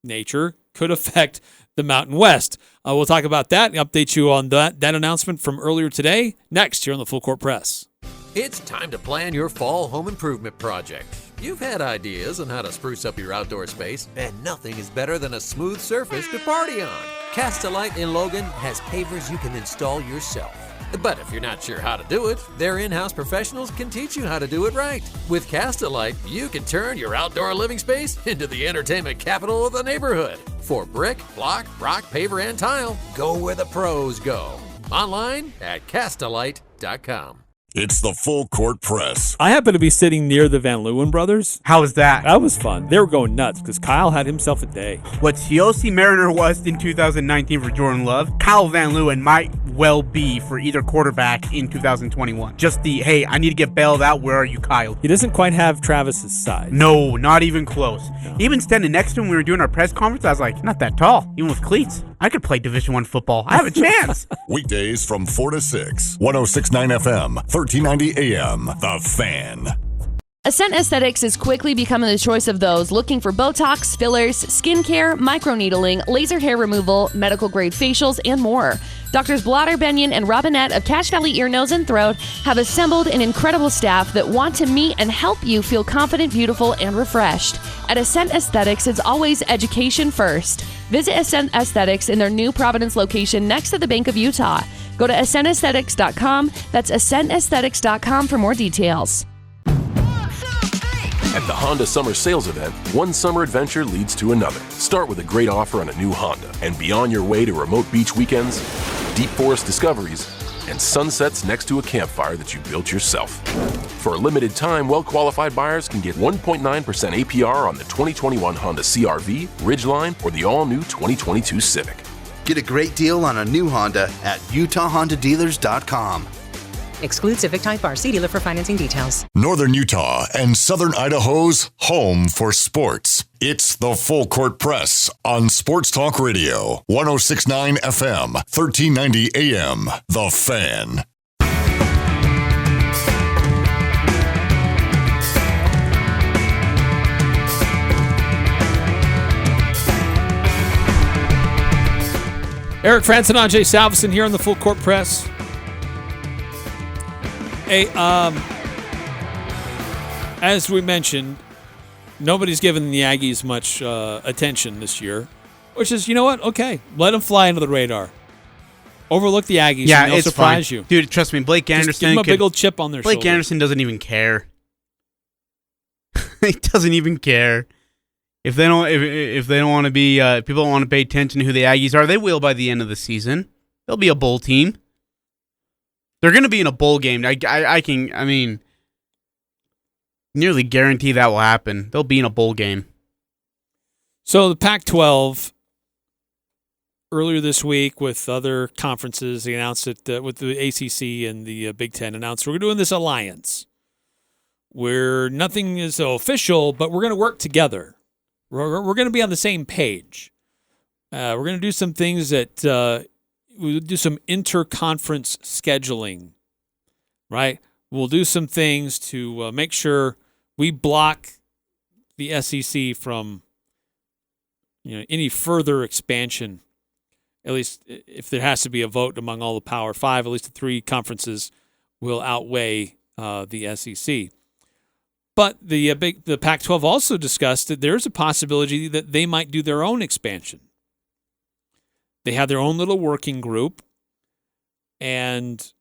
nature could affect the Mountain West? We'll talk about that and update you on that announcement from earlier today next here on the Full Court Press. It's time to plan your fall home improvement project. You've had ideas on how to spruce up your outdoor space, and nothing is better than a smooth surface to party on. Cast-A-Lite in Logan has pavers you can install yourself. But if you're not sure how to do it, their in-house professionals can teach you how to do it right. With Cast-A-Lite, you can turn your outdoor living space into the entertainment capital of the neighborhood. For brick, block, rock, paver, and tile, go where the pros go. Online at castalite.com. It's the Full Court Press. I happen to be sitting near the Van Leeuwen brothers. How was that? That was fun. They were going nuts because Kyle had himself a day. What Yossi Mariner was in 2019 for Jordan Love, Kyle Van Leeuwen might well be for either quarterback in 2021. Just the, hey, I need to get bailed out. Where are you, Kyle? He doesn't quite have Travis's size. No, not even close. No. Even standing next to him when we were doing our press conference, I was like, not that tall. Even with cleats, I could play Division I football. I have a chance. Weekdays from 4 to 6, 106.9 FM, 1390 AM, The Fan. Ascent Aesthetics is quickly becoming the choice of those looking for Botox, fillers, skincare, microneedling, laser hair removal, medical-grade facials, and more. Doctors Blotter, Benyon, and Robinette of Cache Valley Ear, Nose, and Throat have assembled an incredible staff that want to meet and help you feel confident, beautiful, and refreshed. At Ascent Aesthetics, it's always education first. Visit Ascent Aesthetics in their new Providence location next to the Bank of Utah. Go to ascentaesthetics.com. That's ascentaesthetics.com for more details. At the Honda Summer Sales Event, one summer adventure leads to another. Start with a great offer on a new Honda and be on your way to remote beach weekends, deep forest discoveries, and sunsets next to a campfire that you built yourself. For a limited time, well-qualified buyers can get 1.9% APR on the 2021 Honda CR-V, Ridgeline, or the all-new 2022 Civic. Get a great deal on a new Honda at UtahHondaDealers.com. Exclude Civic Type R. See dealer for financing details. Northern Utah and Southern Idaho's home for sports. It's the Full Court Press on Sports Talk Radio, 106.9 FM, 1390 AM, The Fan. Eric Frandsen, Ajay Salvesen here on the Full Court Press. Hey, as we mentioned, nobody's given the Aggies much attention this year, which is, you know what? Okay, let them fly under the radar. Overlook the Aggies, yeah, and they'll surprise fine. you. Dude, trust me, Blake Anderson. Just give them a big old chip on their shoulder. Blake Anderson doesn't even care. He doesn't even care. If they don't, if they don't want to be, people don't want to pay attention to who the Aggies are, they will by the end of the season. They'll be a bowl team. They're going to be in a bowl game. I nearly guarantee that will happen. They'll be in a bowl game. So the Pac-12 earlier this week with other conferences, they announced it with the ACC and the Big Ten announced we're doing this alliance where nothing is official, but we're going to work together. We're going to be on the same page. We're going to do some things that we'll do some interconference scheduling, right? We'll do some things to make sure we block the SEC from any further expansion. At least if there has to be a vote among all the Power Five, at least the three conferences will outweigh the SEC. But the Pac-12 also discussed that there's a possibility that they might do their own expansion. They have their own little working group, and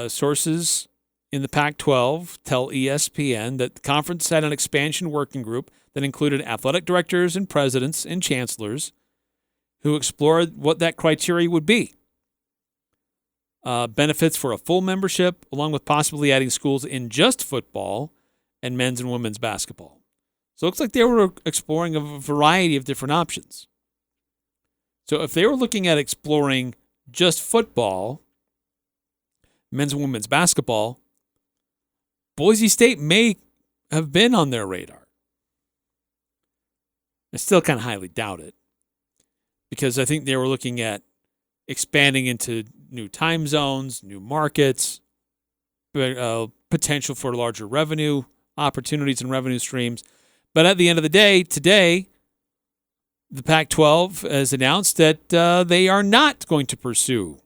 sources in the Pac-12 tell ESPN that the conference had an expansion working group that included athletic directors and presidents and chancellors who explored what that criteria would be. Benefits for a full membership, along with possibly adding schools in just football, and men's and women's basketball. So it looks like they were exploring a variety of different options. So if they were looking at exploring just football, men's and women's basketball, Boise State may have been on their radar. I still kind of highly doubt it, because I think they were looking at expanding into new time zones, new markets, potential for larger revenue opportunities and revenue streams. But at the end of the day, today, the Pac-12 has announced that they are not going to pursue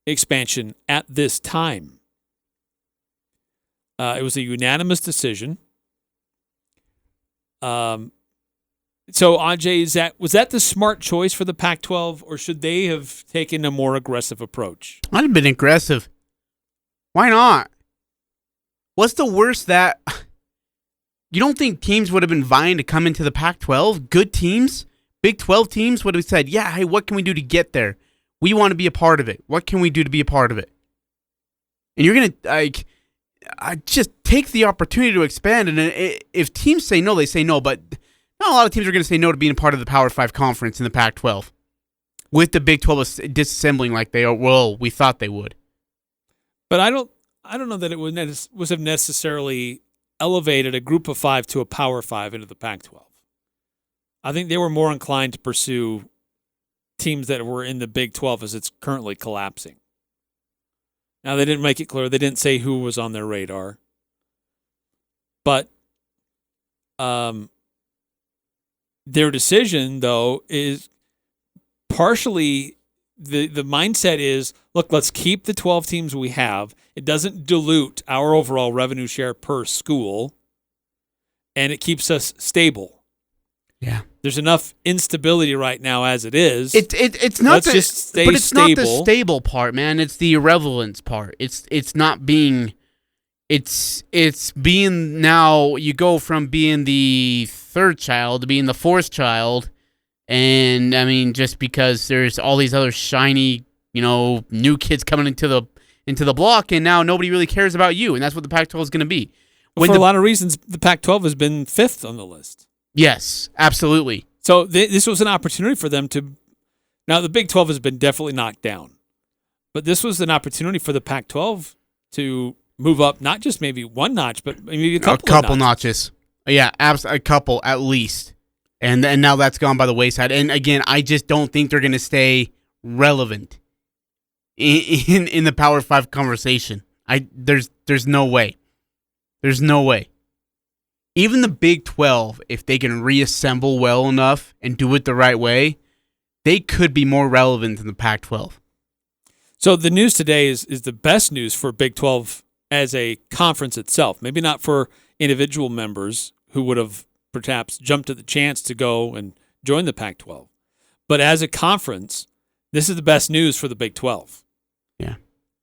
expansion at this time. It was a unanimous decision. So, Ajay, was that the smart choice for the Pac-12, or should they have taken a more aggressive approach? I'd have been aggressive. Why not? What's the worst that... You don't think teams would have been vying to come into the Pac-12? Good teams? Big 12 teams would have said, yeah, hey, what can we do to get there? We want to be a part of it. What can we do to be a part of it? And you're going to, just take the opportunity to expand. And if teams say no, they say no. But not a lot of teams are going to say no to being a part of the Power 5 conference in the Pac-12. With the Big 12 disassembling like they are, well, we thought they would. But I don't know that it was have necessarily elevated a group of 5 to a Power 5 into the Pac-12. I think they were more inclined to pursue teams that were in the Big 12 as it's currently collapsing. Now, they didn't make it clear. They didn't say who was on their radar. But their decision, though, is partially the mindset is, look, let's keep the 12 teams we have. It doesn't dilute our overall revenue share per school, and it keeps us stable. Yeah. There's enough instability right now as it is. It's not Let's just stay stable. Not the stable part, man. It's the irrelevance part. It's not being. It's being now. You go from being the third child to being the fourth child, and I mean, just because there's all these other shiny, new kids coming into the block, and now nobody really cares about you, and that's what the Pac-12 is going to be. For a lot of reasons, the Pac-12 has been 5th on the list. Yes, absolutely. So this was an opportunity for them to. Now the Big 12 has been definitely knocked down, but this was an opportunity for the Pac-12 to move up, not just maybe one notch, but maybe a couple notches. Yeah, a couple at least. And now that's gone by the wayside. And again, I just don't think they're going to stay relevant in the Power 5 conversation. There's no way. There's no way. Even the Big 12, if they can reassemble well enough and do it the right way, they could be more relevant than the Pac-12. So the news today is the best news for Big 12 as a conference itself. Maybe not for individual members who would have perhaps jumped at the chance to go and join the Pac-12. But as a conference, this is the best news for the Big 12. Yeah.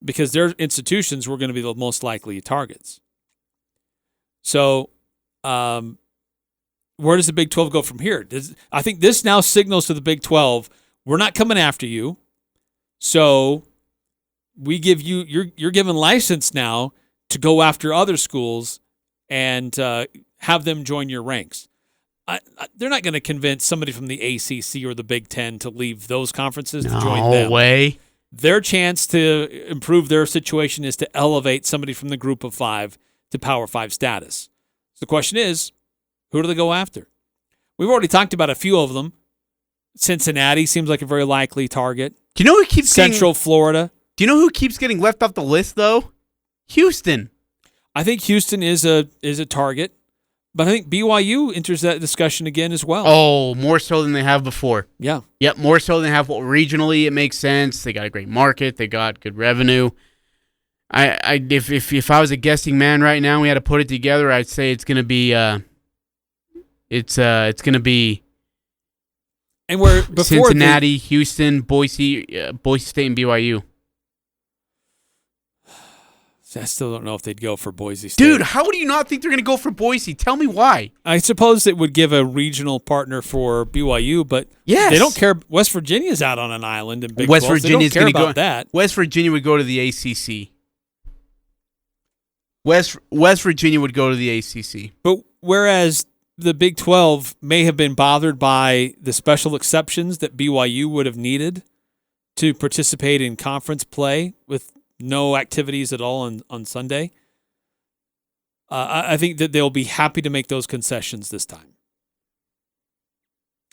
Because their institutions were going to be the most likely targets. So where does the Big 12 go from here? I think this now signals to the Big 12, we're not coming after you. So we give you, you're given license now to go after other schools and have them join your ranks. They're not going to convince somebody from the ACC or the Big Ten to leave those conferences to join them. No way. Their chance to improve their situation is to elevate somebody from the group of 5 to Power 5 status. So the question is, who do they go after? We've already talked about a few of them. Cincinnati seems like a very likely target. Do you know who keeps Central Florida? Do you know who keeps getting left off the list though? Houston. I think Houston is a target, but I think BYU enters that discussion again as well. Oh, more so than they have before. Yeah. Yep, more so than they have. Regionally, it makes sense. They got a great market. They got good revenue. If I was a guessing man right now, we had to put it together. I'd say it's gonna be it's gonna be. And where before Cincinnati, Houston, Boise State, and BYU. I still don't know if they'd go for Boise State. Dude, how do you not think they're going to go for Boise? Tell me why. I suppose it would give a regional partner for BYU, but yes. They don't care. West Virginia's out on an island in Big 12. West Virginia's they don't care going to about that. West Virginia would go to the ACC. West Virginia would go to the ACC. But whereas the Big 12 may have been bothered by the special exceptions that BYU would have needed to participate in conference play with no activities at all on Sunday, I think that they'll be happy to make those concessions this time.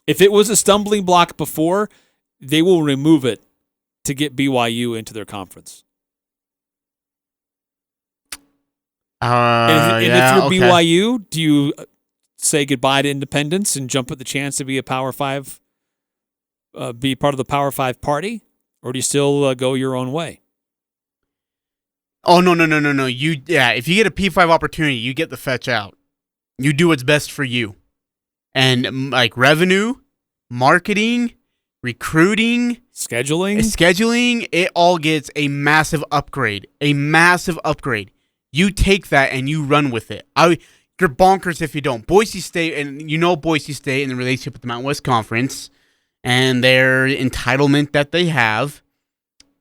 If it was a stumbling block before, they will remove it to get BYU into their conference. And if you're BYU, do you say goodbye to independence and jump at the chance to be a Power 5, be part of the Power 5 party, or do you still go your own way? Oh, no. If you get a P5 opportunity, you get the fetch out. You do what's best for you. And like revenue, marketing, recruiting, scheduling, it all gets a massive upgrade. You take that and you run with it. You're bonkers if you don't. Boise State, and you know Boise State and the relationship with the Mountain West Conference and their entitlement that they have,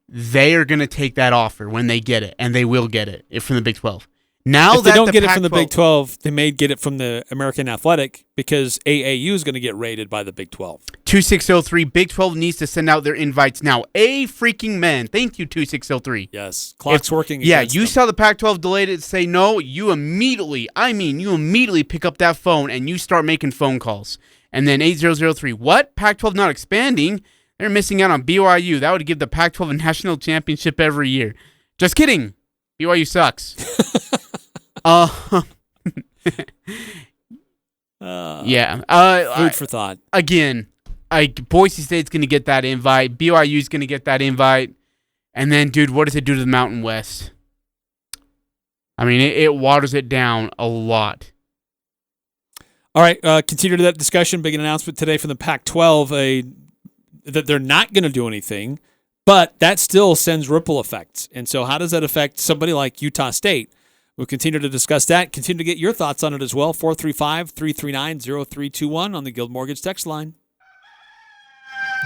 they are going to take that offer when they get it, and they will get it from the Big 12. Now if they don't get it from the Big 12, they may get it from the American Athletic because AAU is going to get raided by the Big 12. 2603, Big 12 needs to send out their invites now. Freaking man. Thank you, 2603. Yes, clock's working Yeah, against you them. saw the Pac-12 delayed it, say no, you immediately pick up that phone and you start making phone calls. And then 8003, what? Pac-12 not expanding? They're missing out on BYU. That would give the Pac-12 a national championship every year. Just kidding. BYU sucks. Food for thought. Again, Boise State's going to get that invite. BYU's going to get that invite. And then, dude, what does it do to the Mountain West? I mean, it waters it down a lot. All right, continue to that discussion. Big announcement today from the Pac-12 that they're not going to do anything, but that still sends ripple effects. And so how does that affect somebody like Utah State? We'll continue to discuss that. Continue to get your thoughts on it as well. 435-339-0321 on the Guild Mortgage text line.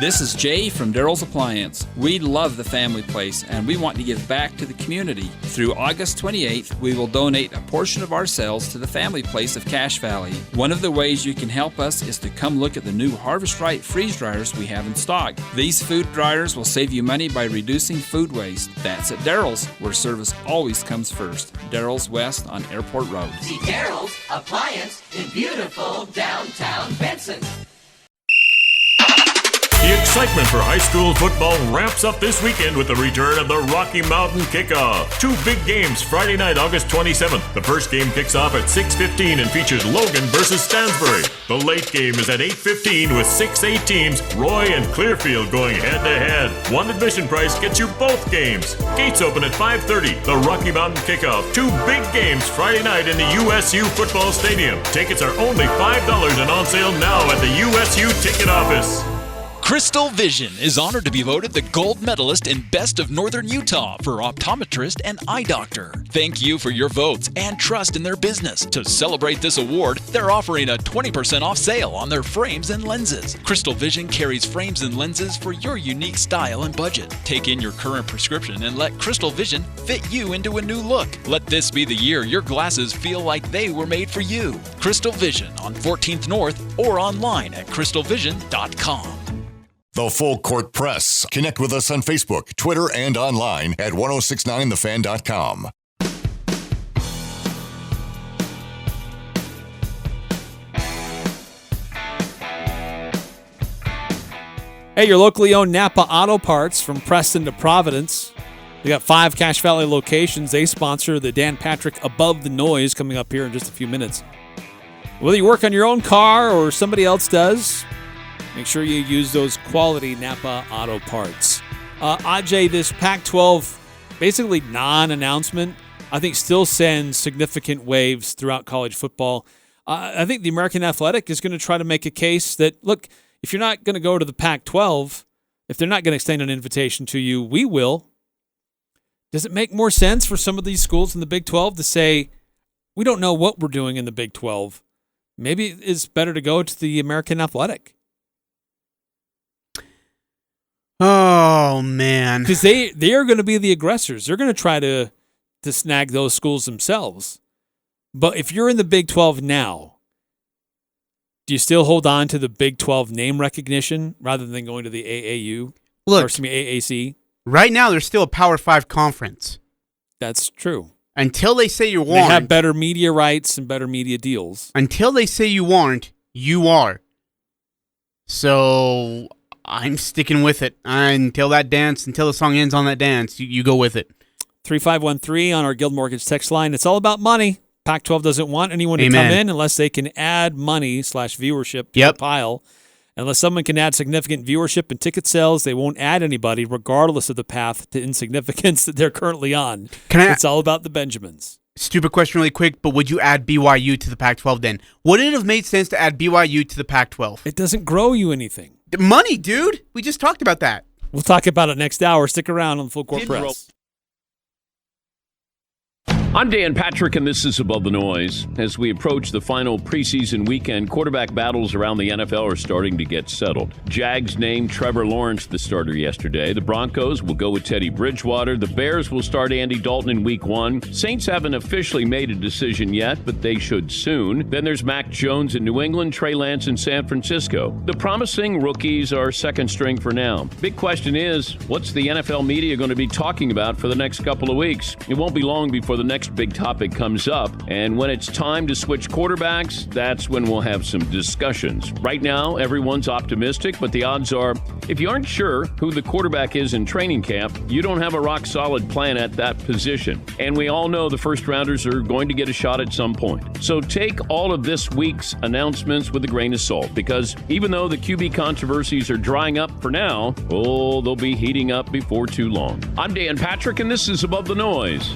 This is Jay from Daryl's Appliance. We love the family place and we want to give back to the community. Through August 28th, we will donate a portion of our sales to the family place of Cache Valley. One of the ways you can help us is to come look at the new Harvest Right freeze dryers we have in stock. These food dryers will save you money by reducing food waste. That's at Daryl's, where service always comes first. Daryl's West on Airport Road. See Daryl's Appliance in beautiful downtown Benson. The excitement for high school football ramps up this weekend with the return of the Rocky Mountain Kickoff. 2 big games Friday night, August 27th. The first game kicks off at 6:15 and features Logan versus Stansbury. The late game is at 8:15 with 6 A teams, Roy and Clearfield, going head-to-head. One admission price gets you both games. Gates open at 5:30. The Rocky Mountain Kickoff. 2 big games Friday night in the USU Football Stadium. Tickets are only $5 and on sale now at the USU ticket office. Crystal Vision is honored to be voted the gold medalist in Best of Northern Utah for optometrist and eye doctor. Thank you for your votes and trust in their business. To celebrate this award, they're offering a 20% off sale on their frames and lenses. Crystal Vision carries frames and lenses for your unique style and budget. Take in your current prescription and let Crystal Vision fit you into a new look. Let this be the year your glasses feel like they were made for you. Crystal Vision on 14th North or online at crystalvision.com. The Full Court Press. Connect with us on Facebook, Twitter, and online at 1069thefan.com. Hey, your locally owned Napa Auto Parts from Preston to Providence. We got 5 Cache Valley locations. They sponsor the Dan Patrick Above the Noise coming up here in just a few minutes. Whether you work on your own car or somebody else does, make sure you use those quality Napa Auto Parts. Ajay, this Pac-12 basically non-announcement, I think still sends significant waves throughout college football. I think the American Athletic is going to try to make a case that, look, if you're not going to go to the Pac-12, if they're not going to extend an invitation to you, we will. Does it make more sense for some of these schools in the Big 12 to say, we don't know what we're doing in the Big 12? Maybe it's better to go to the American Athletic. Oh, man. Because they are going to be the aggressors. They're going to try to to snag those schools themselves. But if you're in the Big 12 now, do you still hold on to the Big 12 name recognition rather than going to the AAU? Look, AAC? Right now, there's still a Power 5 conference. That's true. Until they say you They aren't. have better media rights and better media deals. Until they say you aren't, you are. So I'm sticking with it. Until the song ends on that dance, you go with it. 3513 on our Guild Mortgage text line. It's all about money. Pac-12 doesn't want anyone to come in unless they can add money/viewership to the pile. Unless someone can add significant viewership and ticket sales, they won't add anybody regardless of the path to insignificance that they're currently on. It's all about the Benjamins. Stupid question really quick, but would you add BYU to the Pac-12 then? Would it have made sense to add BYU to the Pac-12? It doesn't grow you anything. Money, dude. We just talked about that. We'll talk about it next hour. Stick around on the Full Court Press. I'm Dan Patrick, and this is Above the Noise. As we approach the final preseason weekend, quarterback battles around the NFL are starting to get settled. Jags named Trevor Lawrence the starter yesterday. The Broncos will go with Teddy Bridgewater. The Bears will start Andy Dalton in Week 1. Saints haven't officially made a decision yet, but they should soon. Then there's Mac Jones in New England, Trey Lance in San Francisco. The promising rookies are second string for now. Big question is, what's the NFL media going to be talking about for the next couple of weeks? It won't be long before the next big topic comes up, and when it's time to switch quarterbacks, that's when we'll have some discussions. Right now, everyone's optimistic, but the odds are, if you aren't sure who the quarterback is in training camp, you don't have a rock-solid plan at that position. And we all know the first-rounders are going to get a shot at some point. So take all of this week's announcements with a grain of salt, because even though the QB controversies are drying up for now, they'll be heating up before too long. I'm Dan Patrick, and this is Above the Noise.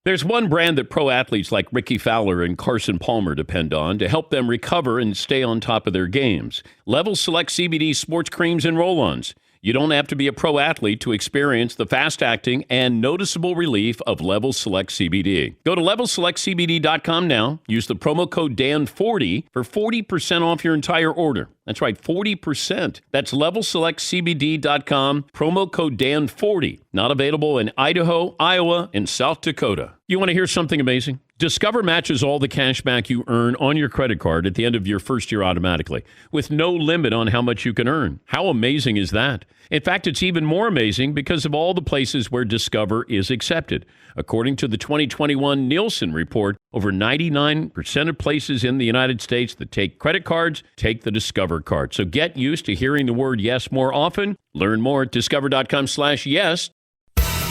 There's one brand that pro athletes like Ricky Fowler and Carson Palmer depend on to help them recover and stay on top of their games. Level Select CBD sports creams and roll-ons. You don't have to be a pro athlete to experience the fast-acting and noticeable relief of Level Select CBD. Go to LevelSelectCBD.com now. Use the promo code DAN40 for 40% off your entire order. That's right, 40%. That's LevelSelectCBD.com, promo code DAN40. Not available in Idaho, Iowa, and South Dakota. You want to hear something amazing? Discover matches all the cash back you earn on your credit card at the end of your first year automatically, with no limit on how much you can earn. How amazing is that? In fact, it's even more amazing because of all the places where Discover is accepted. According to the 2021 Nielsen report, over 99% of places in the United States that take credit cards take the Discover card. So get used to hearing the word yes more often. Learn more at discover.com/yes.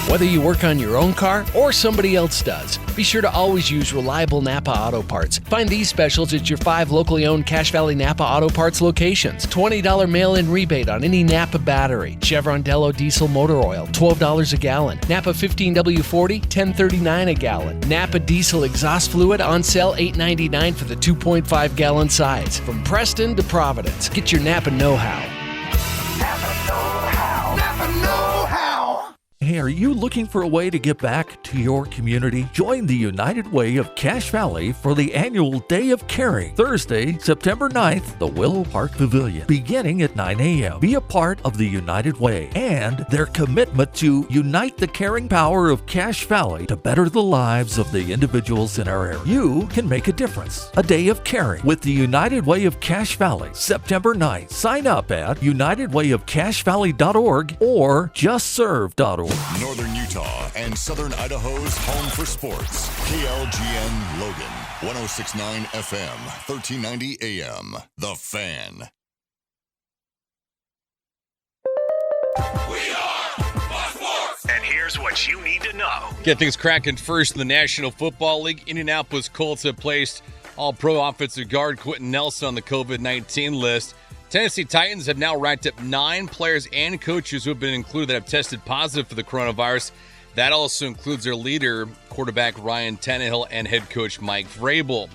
Whether you work on your own car or somebody else does, be sure to always use reliable Napa Auto Parts. Find these specials at your 5 locally owned Cache Valley Napa Auto Parts locations. $20 mail-in rebate on any Napa battery. Chevron Dello diesel motor oil, $12 a gallon. Napa 15W40, $10.39 a gallon. Napa diesel exhaust fluid on sale, $8.99 for the 2.5 gallon size. From Preston to Providence, get your Napa know-how. Napa know-how. Napa know-how. Hey, are you looking for a way to give back to your community? Join the United Way of Cache Valley for the annual Day of Caring, Thursday, September 9th, the Willow Park Pavilion, beginning at 9 a.m. Be a part of the United Way and their commitment to unite the caring power of Cache Valley to better the lives of the individuals in our area. You can make a difference. A Day of Caring with the United Way of Cache Valley, September 9th. Sign up at unitedwayofcachevalley.org or justserve.org. Northern Utah and Southern Idaho's home for sports. KLGN Logan, 106.9 FM, 1390 AM. The Fan. We are Fox Sports! And here's what you need to know. Get things cracking first in the National Football League. Indianapolis Colts have placed All-Pro offensive guard Quentin Nelson on the COVID-19 list. Tennessee Titans have now racked up 9 players and coaches who have been included that have tested positive for the coronavirus. That also includes their leader, quarterback Ryan Tannehill, and head coach Mike Vrabel.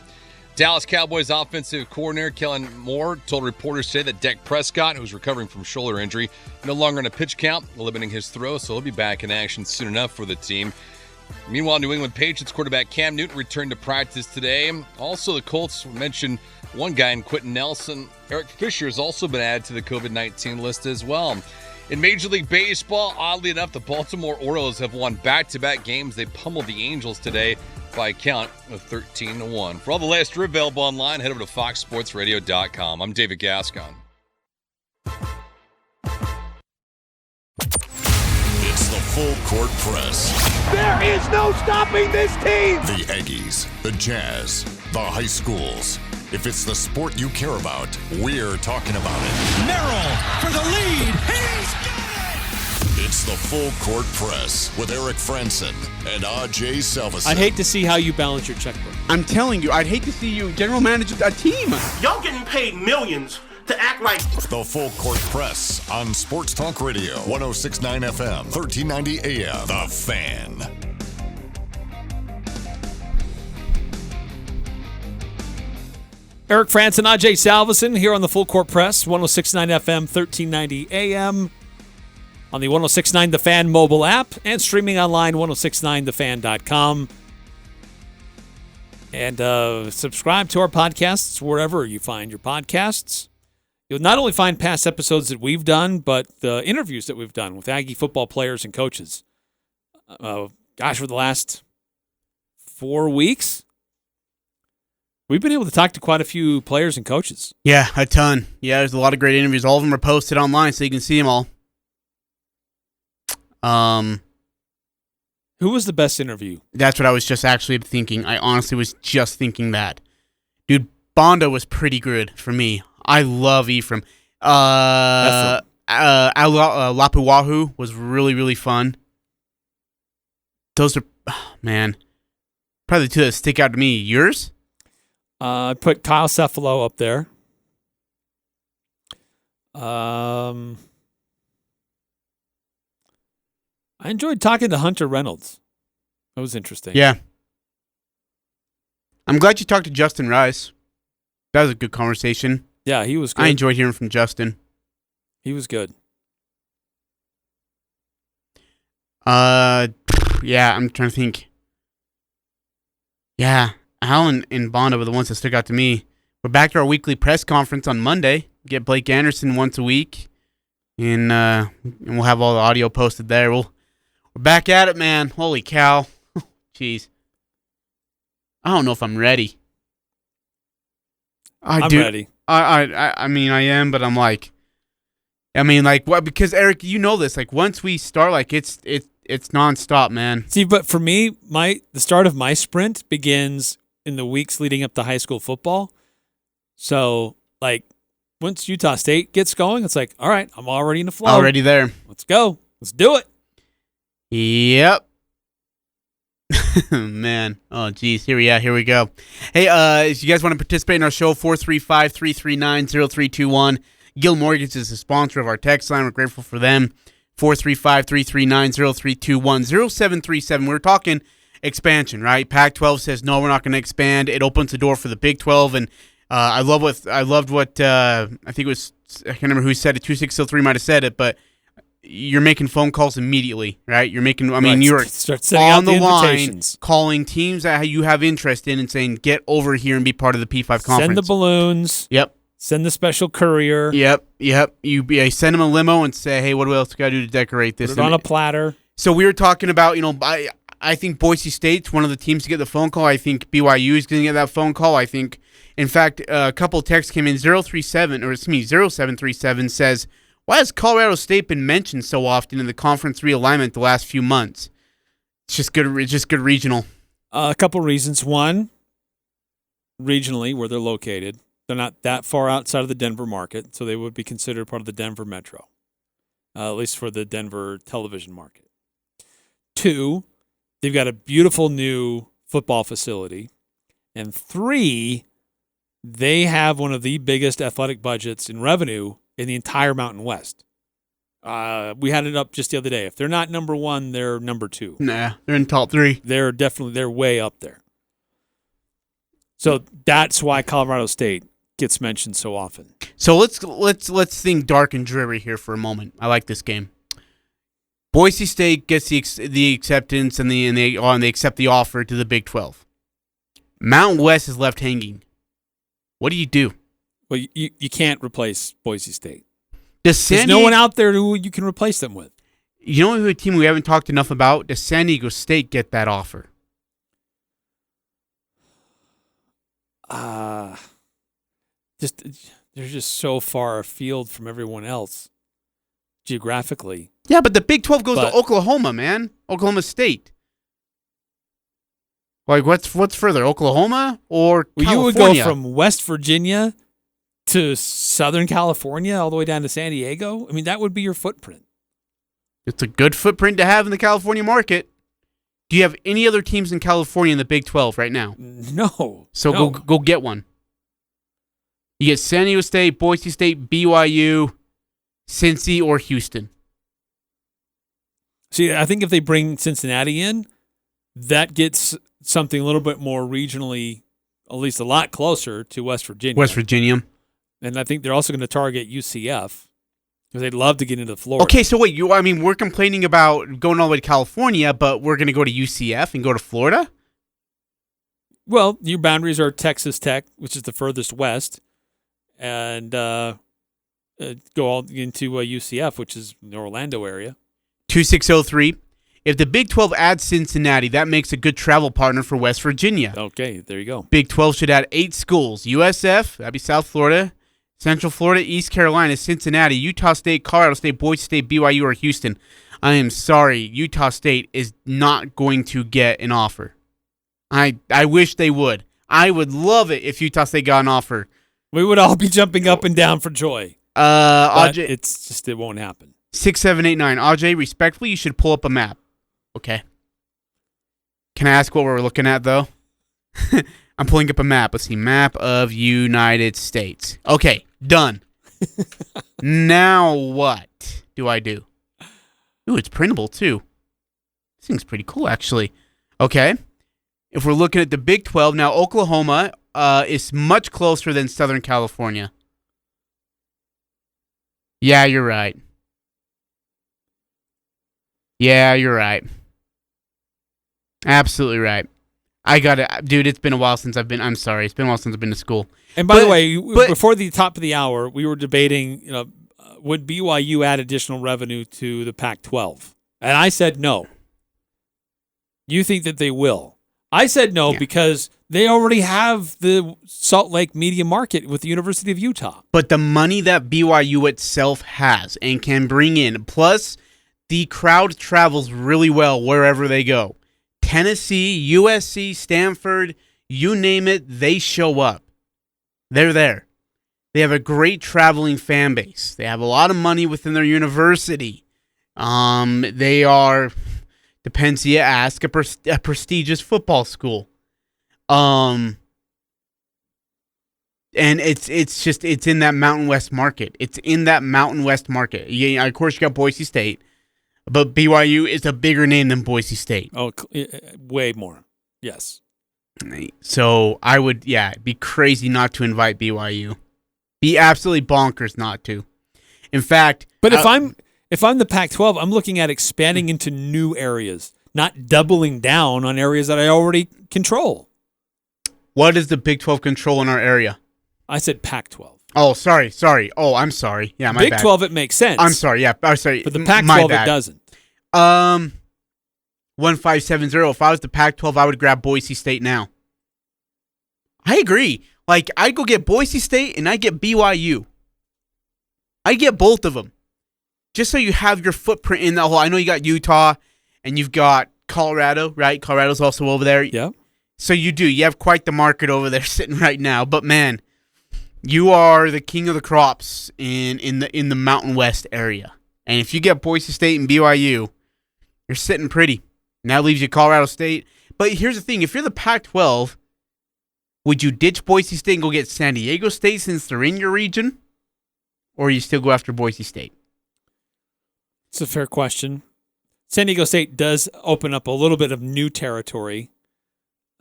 Dallas Cowboys offensive coordinator Kellen Moore told reporters today that Dak Prescott, who's recovering from shoulder injury, no longer in a pitch count, limiting his throw, so he'll be back in action soon enough for the team. Meanwhile, New England Patriots quarterback Cam Newton returned to practice today. Also, the Colts mentioned one guy in Quentin Nelson. Eric Fisher has also been added to the COVID-19 list as well. In Major League Baseball, oddly enough, the Baltimore Orioles have won back-to-back games. They pummeled the Angels today by a count of 13-1. For all the latest, you're available online. Head over to foxsportsradio.com. I'm David Gascon. It's the Full Court Press. There is no stopping this team. The Aggies, the Jazz, the high schools. If it's the sport you care about, we're talking about it. Merrill for the lead. He's got it. It's the Full Court Press with Eric Frandsen and Ajay Salvesen. I'd hate to see how you balance your checkbook. I'm telling you, I'd hate to see you general manage a team. Y'all getting paid millions to act like... The Full Court Press on Sports Talk Radio, 106.9 FM, 1390 AM. The Fan. Eric Frandsen, Ajay Salvesen here on the Full Court Press, 106.9 FM, 1390 AM, on the 106.9 The Fan mobile app, and streaming online, 1069thefan.com. And subscribe to our podcasts wherever you find your podcasts. You'll not only find past episodes that we've done, but the interviews that we've done with Aggie football players and coaches. For the last 4 weeks, we've been able to talk to quite a few players and coaches. Yeah, a ton. Yeah, there's a lot of great interviews. All of them are posted online, so you can see them all. Who was the best interview? That's what I was just actually thinking. I honestly was just thinking that. Dude, Bondo was pretty good for me. I love Ephraim. Lapuahu was really, really fun. Those are, man, probably the two that stick out to me. Yours? I put Kyle Cephalo up there. I enjoyed talking to Hunter Reynolds. That was interesting. Yeah. I'm glad you talked to Justin Rice. That was a good conversation. Yeah, he was good. I enjoyed hearing from Justin. He was good. Yeah, I'm trying to think. Yeah, Alan and Bondo were the ones that stuck out to me. We're back to our weekly press conference on Monday. Get Blake Anderson once a week, and we'll have all the audio posted there. We're back at it, man. Holy cow. Jeez. I don't know if I'm ready. I'm ready. I mean, I am, but I'm like, what? Because Eric, you know this. Like, once we start, like, it's nonstop, man. See, but for me, the start of my sprint begins in the weeks leading up to high school football. So, like, once Utah State gets going, it's like, all right, I'm already in the flow. Already there. Let's go. Let's do it. Yep. Man. Oh, geez. Here we go. Hey, if you guys want to participate in our show, 435-339-0321. Gil Mortgage is the sponsor of our text line. We're grateful for them. 435-339-0321. 0737. We're talking expansion, right? Pac-12 says, no, we're not going to expand. It opens the door for the Big 12. And I loved what I think it was, I can't remember who said it, 2603 might have said it, but you're making phone calls immediately, right? You're making, you're on the line calling teams that you have interest in and saying, get over here and be part of the P5 conference. Send the balloons. Yep. Send the special courier. Yep. You send them a limo and say, hey, what else got to do to decorate this? Put it on a platter. So we were talking about, I think Boise State's one of the teams to get the phone call. I think BYU is going to get that phone call. I think, in fact, a couple of texts came in. 0737 says, why has Colorado State been mentioned so often in the conference realignment the last few months? It's just good regional. A couple reasons. One, regionally, where they're located, they're not that far outside of the Denver market, so they would be considered part of the Denver metro, at least for the Denver television market. Two, they've got a beautiful new football facility. And three, they have one of the biggest athletic budgets in revenue in the entire Mountain West. We had it up just the other day. If they're not number one, they're number two. Nah, they're in top three. They're way up there. So that's why Colorado State gets mentioned so often. So let's think dark and dreary here for a moment. I like this game. Boise State gets the acceptance and they accept the offer to the Big 12. Mountain West is left hanging. What do you do? Well, you can't replace Boise State. There's no one out there who you can replace them with. You know who a team we haven't talked enough about? Does San Diego State get that offer? They're just so far afield from everyone else geographically. Yeah, but the Big 12 goes to Oklahoma, man. Oklahoma State. Like, what's further, Oklahoma or California? You would go from West Virginia to Southern California all the way down to San Diego? I mean, that would be your footprint. It's a good footprint to have in the California market. Do you have any other teams in California in the Big 12 right now? No. So no. go get one. You get San Diego State, Boise State, BYU, Cincy, or Houston. See, I think if they bring Cincinnati in, that gets something a little bit more regionally, at least a lot closer to West Virginia. West Virginia. And I think they're also going to target UCF because they'd love to get into Florida. Okay, so wait, we're complaining about going all the way to California, but we're going to go to UCF and go to Florida? Well, your boundaries are Texas Tech, which is the furthest west, and go all into UCF, which is the Orlando area. 2603. If the Big 12 adds Cincinnati, that makes a good travel partner for West Virginia. Okay, there you go. Big 12 should add 8 schools. USF, that'd be South Florida, Central Florida, East Carolina, Cincinnati, Utah State, Colorado State, Boise State, BYU, or Houston. I am sorry, Utah State is not going to get an offer. I wish they would. I would love it if Utah State got an offer. We would all be jumping up and down for joy. Ajay, it won't happen. 6789. Ajay, respectfully, you should pull up a map. Okay. Can I ask what we're looking at, though? I'm pulling up a map. Let's see. Map of United States. Okay. Done. Now what do I do? Ooh, it's printable, too. This thing's pretty cool, actually. Okay. If we're looking at the Big 12, now Oklahoma is much closer than Southern California. Yeah, you're right. Yeah, you're right. Absolutely right. I got it. Dude, it's been a while since I've been to school. And by the way, before the top of the hour, we were debating, would BYU add additional revenue to the Pac-12? And I said no. You think that they will? I said no because they already have the Salt Lake media market with the University of Utah. But the money that BYU itself has and can bring in, plus the crowd travels really well wherever they go. Tennessee, USC, Stanford, you name it, they show up. They're there. They have a great traveling fan base. They have a lot of money within their university. They are, depends who you ask, a prestigious football school. And it's in that Mountain West market. It's in that Mountain West market. Yeah, of course, you got Boise State. But BYU is a bigger name than Boise State. Oh, way more. Yes. So I would, be crazy not to invite BYU. Be absolutely bonkers not to. In fact, but if I'm the Pac-12, I'm looking at expanding into new areas, not doubling down on areas that I already control. What does the Big 12 control in our area? I said Pac-12. Oh, sorry. Oh, I'm sorry. Yeah, my Big bad. 12, it makes sense. I'm sorry. Yeah, I'm sorry. But the Pac-12, it doesn't. 1570. If I was the Pac-12, I would grab Boise State now. I agree. Like, I'd go get Boise State and I get BYU. I get both of them. Just so you have your footprint in that whole. I know you got Utah and you've got Colorado, right? Colorado's also over there. Yeah. So you do. You have quite the market over there sitting right now. But, man, you are the king of the crops in the Mountain West area. And if you get Boise State and BYU, you're sitting pretty. And that leaves you Colorado State. But here's the thing. If you're the Pac-12, would you ditch Boise State and go get San Diego State since they're in your region? Or you still go after Boise State? It's a fair question. San Diego State does open up a little bit of new territory.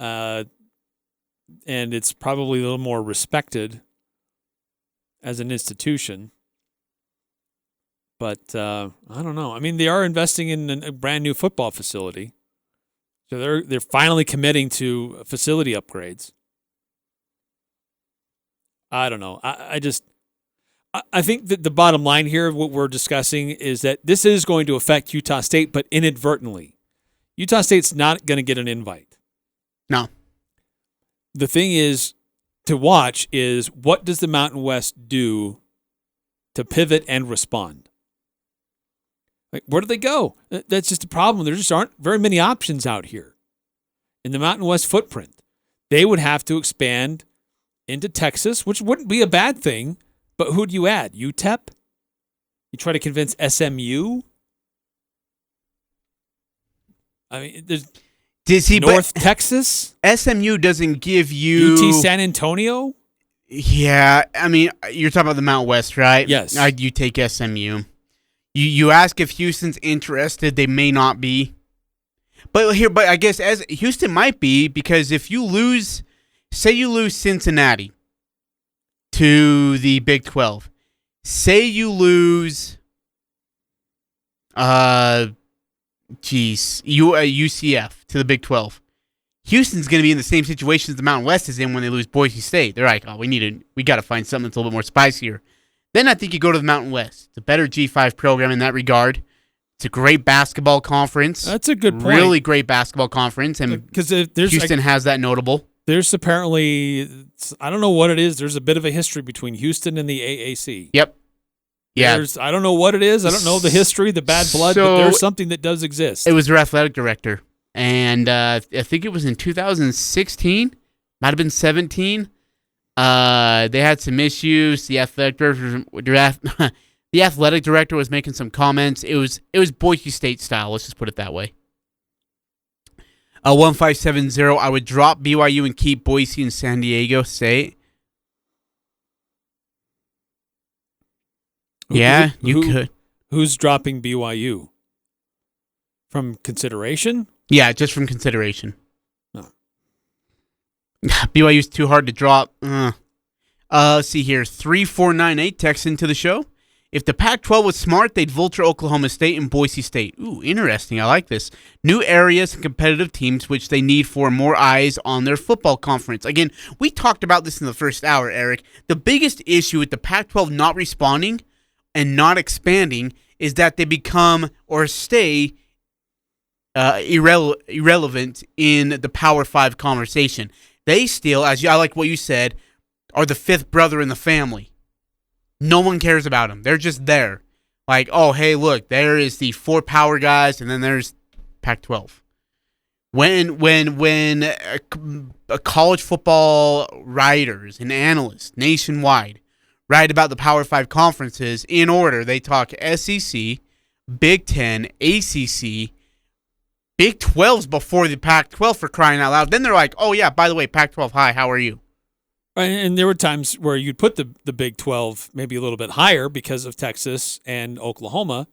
And it's probably a little more respected as an institution. But I don't know. I mean, they are investing in a brand new football facility. So they're finally committing to facility upgrades. I don't know. I think that the bottom line here of what we're discussing is that this is going to affect Utah State, but inadvertently. Utah State's not going to get an invite. No. The thing is to watch is what does the Mountain West do to pivot and respond? Like, where do they go? That's just a problem. There just aren't very many options out here in the Mountain West footprint. They would have to expand into Texas, which wouldn't be a bad thing. But who do you add? UTEP? You try to convince SMU? I mean, there's North Texas? SMU doesn't give you... UT San Antonio? Yeah, I mean, you're talking about the Mount West, right? Yes. You take SMU. You ask if Houston's interested, they may not be. But I guess as Houston might be, because if you lose, say you lose Cincinnati to the Big 12. Say you lose, UCF to the Big 12. Houston's going to be in the same situation as the Mountain West is in when they lose Boise State. They're like, oh, we got to find something that's a little bit more spicier. Then I think you go to the Mountain West. It's a better G5 program in that regard. It's a great basketball conference. That's a good point. Really great basketball conference, and Houston has that notable. There's apparently, I don't know what it is. There's a bit of a history between Houston and the AAC. Yep. Yeah. I don't know what it is. I don't know the history, the bad blood, but there's something that does exist. It was their athletic director. And I think it was in 2016, might have been 17. They had some issues. The athletic director was making some comments. It was Boise State style. Let's just put it that way. 1570. I would drop BYU and keep Boise and San Diego State. Yeah, you could. Who's dropping BYU? From consideration? Yeah, just from consideration. Oh. BYU's too hard to drop. Let's see here. 3498 text into the show. If the Pac-12 was smart, they'd vulture Oklahoma State and Boise State. Ooh, interesting. I like this. New areas and competitive teams, which they need for more eyes on their football conference. Again, we talked about this in the first hour, Eric. The biggest issue with the Pac-12 not responding and not expanding is that they become or stay irrelevant in the Power 5 conversation. They still, I like what you said, are the fifth brother in the family. No one cares about them. They're just there. Like, oh, hey, look, there is the 4 power guys, and then there's Pac-12. When a college football writers and analysts nationwide write about the Power 5 conferences in order, they talk SEC, Big 10, ACC, Big 12's before the Pac-12 for crying out loud. Then they're like, oh, yeah, by the way, Pac-12, hi, how are you? And there were times where you'd put the Big 12 maybe a little bit higher because of Texas and Oklahoma,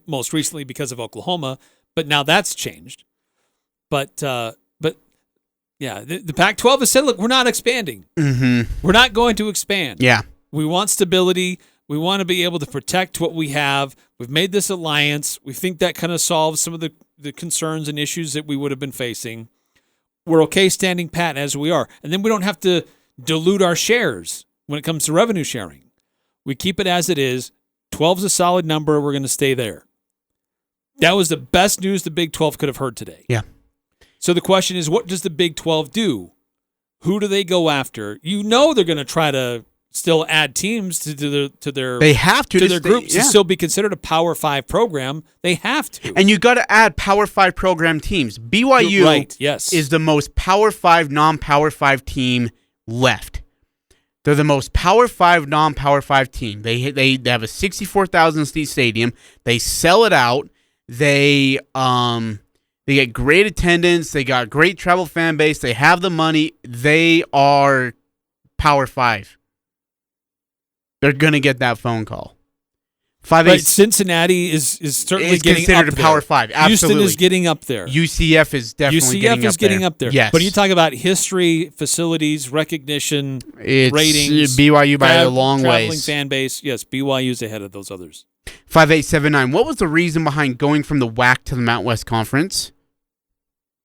most recently because of Oklahoma, but now that's changed. But yeah, the Pac-12 has said, look, we're not expanding. Mm-hmm. We're not going to expand. Yeah. We want stability. We want to be able to protect what we have. We've made this alliance. We think that kind of solves some of the concerns and issues that we would have been facing. We're okay standing pat as we are. And then we don't have to dilute our shares when it comes to revenue sharing. We keep it as it is. 12's a solid number. We're going to stay there. That was the best news the Big 12 could have heard today. Yeah. So the question is, what does the Big 12 do? Who do they go after? You know they're going to try to still add teams to their they have to their groups to still be considered a Power 5 program. They have to. And you got to add Power 5 program teams. BYU right, yes. is the most Power 5 non-Power 5 team left. They're the most Power 5 non-Power 5 team. They have a 64,000 seat stadium. They sell it out. They get great attendance. They got great travel fan base. They have the money. They are Power 5. They're going to get that phone call. Right, Cincinnati is certainly getting considered up a Power 5. Absolutely. Houston is getting up there. UCF is definitely getting up there. there. Yes. But you talk about history, facilities, recognition, it's ratings. BYU by a long traveling ways. Fan base. Yes, BYU's ahead of those others. 5879. What was the reason behind going from the WAC to the Mountain West Conference?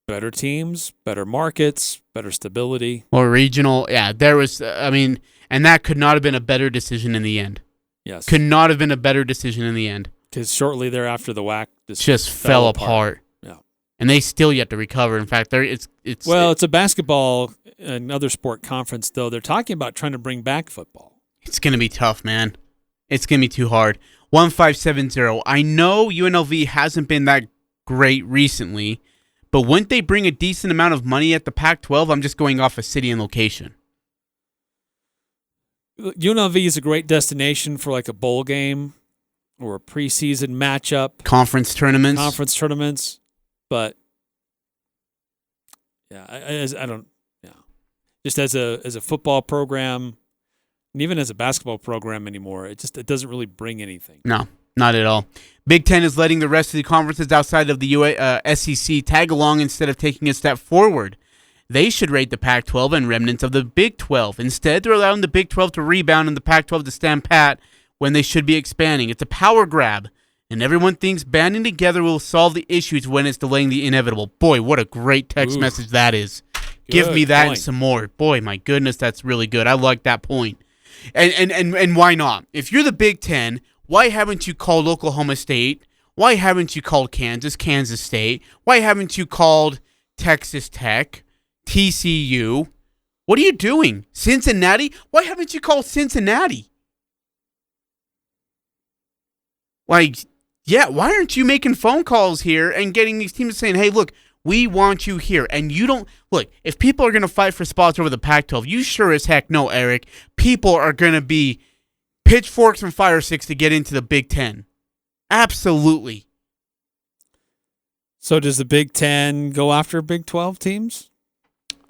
Better teams, better markets, better stability. Or regional. Yeah, there was, and that could not have been a better decision in the end. Yes. Could not have been a better decision in the end. Because shortly thereafter, the WAC just fell apart. Yeah. And they still yet to recover. In fact, it's a basketball, another sport conference, though. They're talking about trying to bring back football. It's going to be tough, man. It's going to be too hard. 1570. I know UNLV hasn't been that great recently, but wouldn't they bring a decent amount of money at the Pac-12? I'm just going off a city and location. UNLV is a great destination for like a bowl game or a preseason matchup. Conference tournaments. But yeah, I don't. Yeah, just as a football program, and even as a basketball program anymore, it doesn't really bring anything. No, not at all. Big Ten is letting the rest of the conferences outside of the SEC tag along instead of taking a step forward. They should rate the Pac-12 and remnants of the Big 12. Instead, they're allowing the Big 12 to rebound and the Pac-12 to stand pat when they should be expanding. It's a power grab, and everyone thinks banding together will solve the issues when it's delaying the inevitable. Boy, what a great text message that is. Give me that and some more. Boy, my goodness, that's really good. I like that point. And why not? If you're the Big Ten, why haven't you called Oklahoma State? Why haven't you called Kansas State? Why haven't you called Texas Tech? TCU. What are you doing? Cincinnati? Why haven't you called Cincinnati? Like, yeah, why aren't you making phone calls here and getting these teams saying, hey, look, we want you here. And you don't, look, if people are going to fight for spots over the Pac-12, you sure as heck know, Eric, people are going to be pitchforks and fire sticks to get into the Big Ten. Absolutely. So does the Big Ten go after Big 12 teams?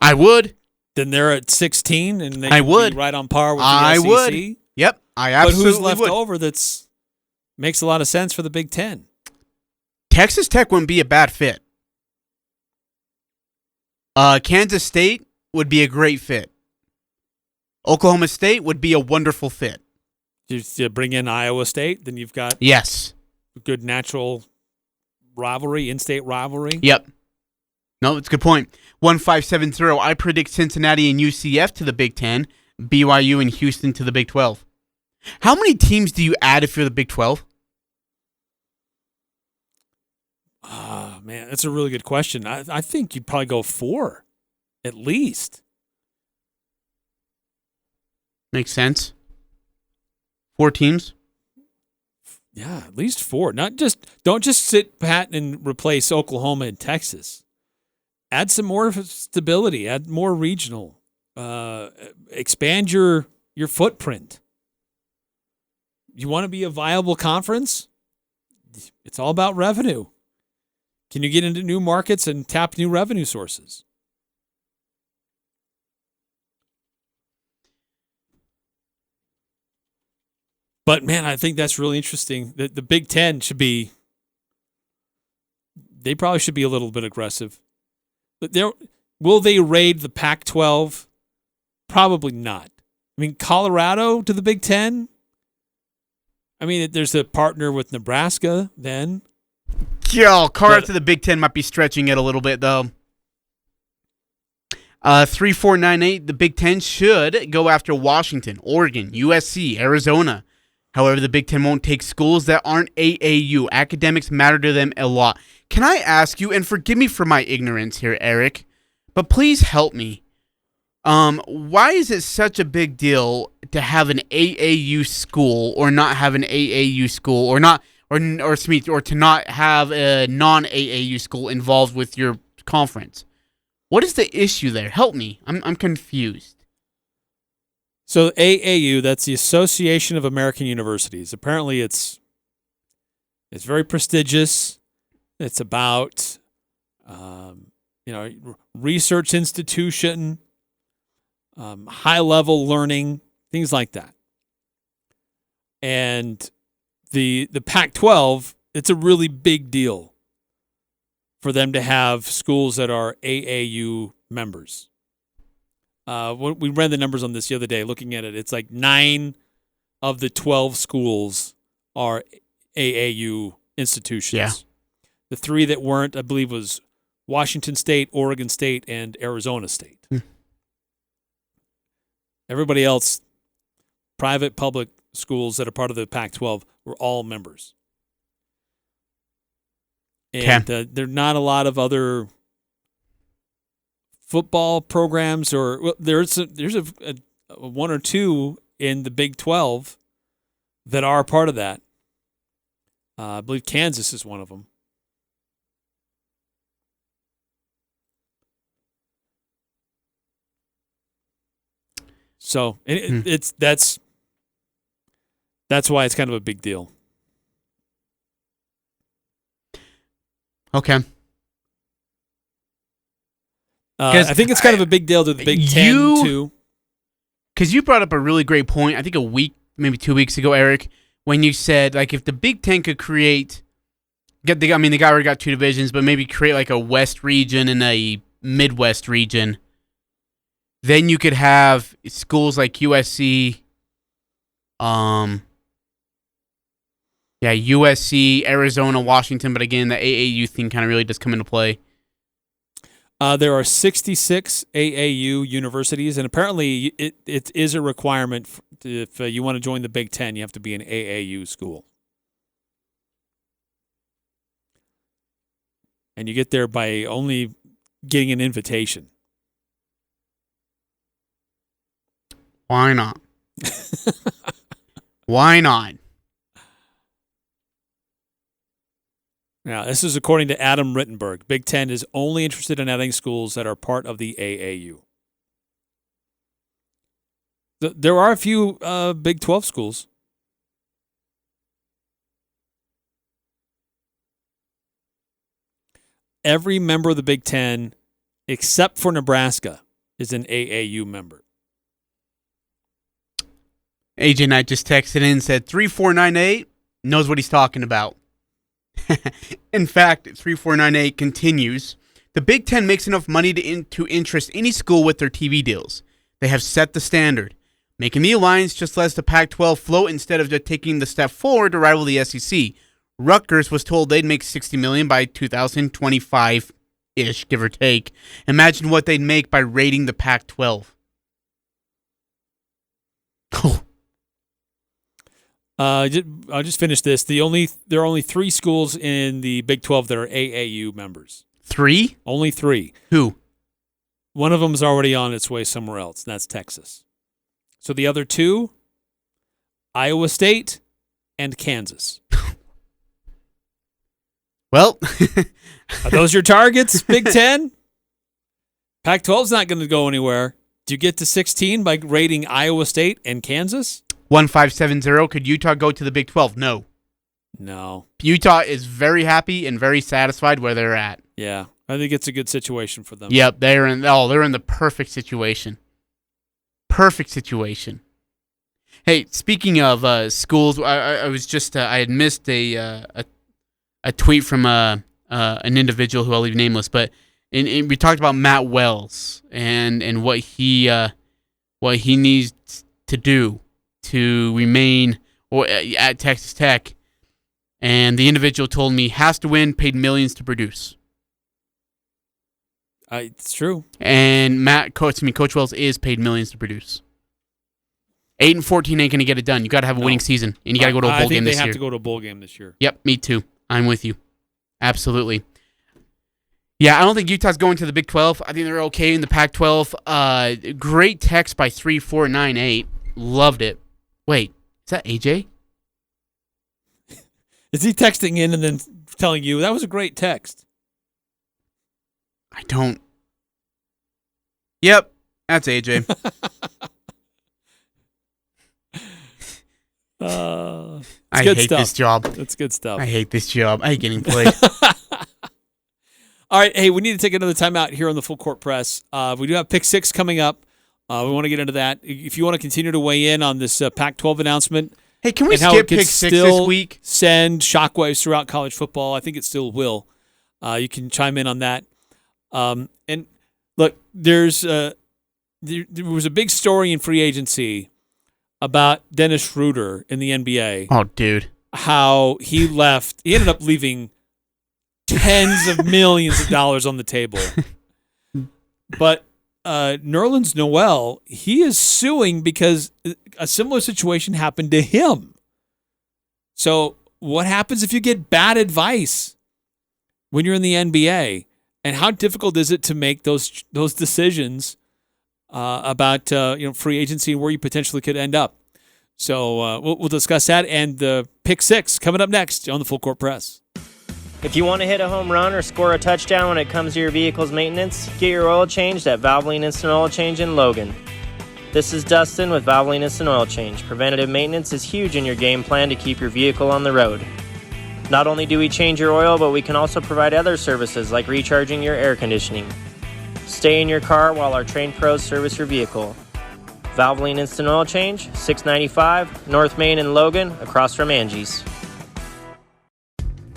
I would. Then they're at 16, and they would be right on par with the I SEC. would. Yep, I absolutely But who's left would. over that's makes a lot of sense for the Big Ten? Texas Tech wouldn't be a bad fit. Kansas State would be a great fit. Oklahoma State would be a wonderful fit. You bring in Iowa State, then you've got a good natural rivalry, in-state rivalry. Yep. No, it's a good point. 1570. I predict Cincinnati and UCF to the Big Ten, BYU and Houston to the Big 12. How many teams do you add if you're the Big 12? Man, that's a really good question. I think you'd probably go 4, at least. Makes sense. 4 teams? Yeah, at least 4. Don't just sit pat and replace Oklahoma and Texas. Add some more stability. Add more regional. Expand your footprint. You want to be a viable conference? It's all about revenue. Can you get into new markets and tap new revenue sources? But, man, I think that's really interesting. The Big Ten they probably should be a little bit aggressive. But will they raid the Pac-12? Probably not. I mean, Colorado to the Big Ten? I mean, there's a partner with Nebraska then. Yo, Colorado to the Big Ten might be stretching it a little bit, though. 3498, the Big Ten should go after Washington, Oregon, USC, Arizona. However, the Big Ten won't take schools that aren't AAU. Academics matter to them a lot. Can I ask you, and forgive me for my ignorance here, Eric, but please help me. Why is it such a big deal to have an AAU school or not have an AAU school or to not have a non-AAU school involved with your conference? What is the issue there? Help me. I'm confused. So AAU, that's the Association of American Universities. Apparently it's very prestigious. It's about research institution, high-level learning, things like that. And the Pac-12, it's a really big deal for them to have schools that are AAU members. We ran the numbers on this the other day, looking at it. It's like 9 of the 12 schools are AAU institutions. Yeah. The 3 that weren't, I believe, was Washington State, Oregon State, and Arizona State. Everybody else, private, public, schools that are part of the Pac-12 were all members. And there are not a lot of other football programs, or there's a one or two in the Big 12 that are part of that. I believe Kansas is one of them. So that's why it's kind of a big deal. Okay. I think it's kind of a big deal to the Big Ten, too. Because you brought up a really great point, I think a week, maybe 2 weeks ago, Eric, when you said, like, if the Big Ten could create, they already got two divisions, but maybe create like a West region and a Midwest region, then you could have schools like USC, USC, Arizona, Washington, but again, the AAU thing kind of really does come into play. There are 66 AAU universities, and apparently it is a requirement if you want to join the Big Ten, you have to be an AAU school. And you get there by only getting an invitation. Why not? Why not? Now, this is according to Adam Rittenberg. Big Ten is only interested in adding schools that are part of the AAU. There are a few Big 12 schools. Every member of the Big Ten, except for Nebraska, is an AAU member. AJ Knight just texted in and said 3498 knows what he's talking about. In fact, 3498 continues. The Big Ten makes enough money to interest any school with their TV deals. They have set the standard. Making the alliance just lets the Pac-12 float instead of just taking the step forward to rival the SEC. Rutgers was told they'd make $60 million by 2025-ish, give or take. Imagine what they'd make by raiding the Pac-12. I'll just finish this. There are only 3 schools in the Big 12 that are AAU members. 3? Only 3. Who? One of them is already on its way somewhere else, and that's Texas. So the other 2, Iowa State and Kansas. Well, are those your targets, Big Ten? Pac-12's not going to go anywhere. Do you get to 16 by raiding Iowa State and Kansas? 1570, could Utah go to the Big 12? No. Utah is very happy and very satisfied where they're at. Yeah, I think it's a good situation for them. Yep, they're in the perfect situation. Perfect situation. Hey, speaking of schools, I was just I had missed a tweet from an individual who I'll leave nameless, but we talked about Matt Wells and what he needs to do to remain at Texas Tech, and the individual told me has to win, paid millions to produce. It's true. And Coach Wells is paid millions to produce. 8-14 ain't going to get it done. You got to have a winning season, and you got to go to a bowl game this year. I think they have to go to a bowl game this year. Yep, me too. I'm with you. Absolutely. Yeah, I don't think Utah's going to the Big 12. I think they're okay in the Pac-12. Great text by 3498. Loved it. Wait, is that AJ? Is he texting in and then telling you, that was a great text? I don't. Yep, that's AJ. I hate this job. That's good stuff. I hate this job. I hate getting played. All right, hey, we need to take another time out here on the Full Court Press. We do have Pick 6 coming up. We want to get into that. If you want to continue to weigh in on this Pac-12 announcement, hey, can we skip Pick 6 this week? Send shockwaves throughout college football. I think it still will. You can chime in on that. And look, there was a big story in free agency about Dennis Schroeder in the NBA. Oh, dude. How he left. He ended up leaving tens of millions of dollars on the table. But Nerlens Noel, he is suing because a similar situation happened to him. So what happens if you get bad advice when you're in the NBA? And how difficult is it to make those decisions about free agency and where you potentially could end up? So we'll discuss that and the pick six coming up next on the Full Court Press. If you want to hit a home run or score a touchdown when it comes to your vehicle's maintenance, get your oil changed at Valvoline Instant Oil Change in Logan. This is Dustin with Valvoline Instant Oil Change. Preventative maintenance is huge in your game plan to keep your vehicle on the road. Not only do we change your oil, but we can also provide other services like recharging your air conditioning. Stay in your car while our trained pros service your vehicle. Valvoline Instant Oil Change, 695 North Main in Logan, across from Angie's.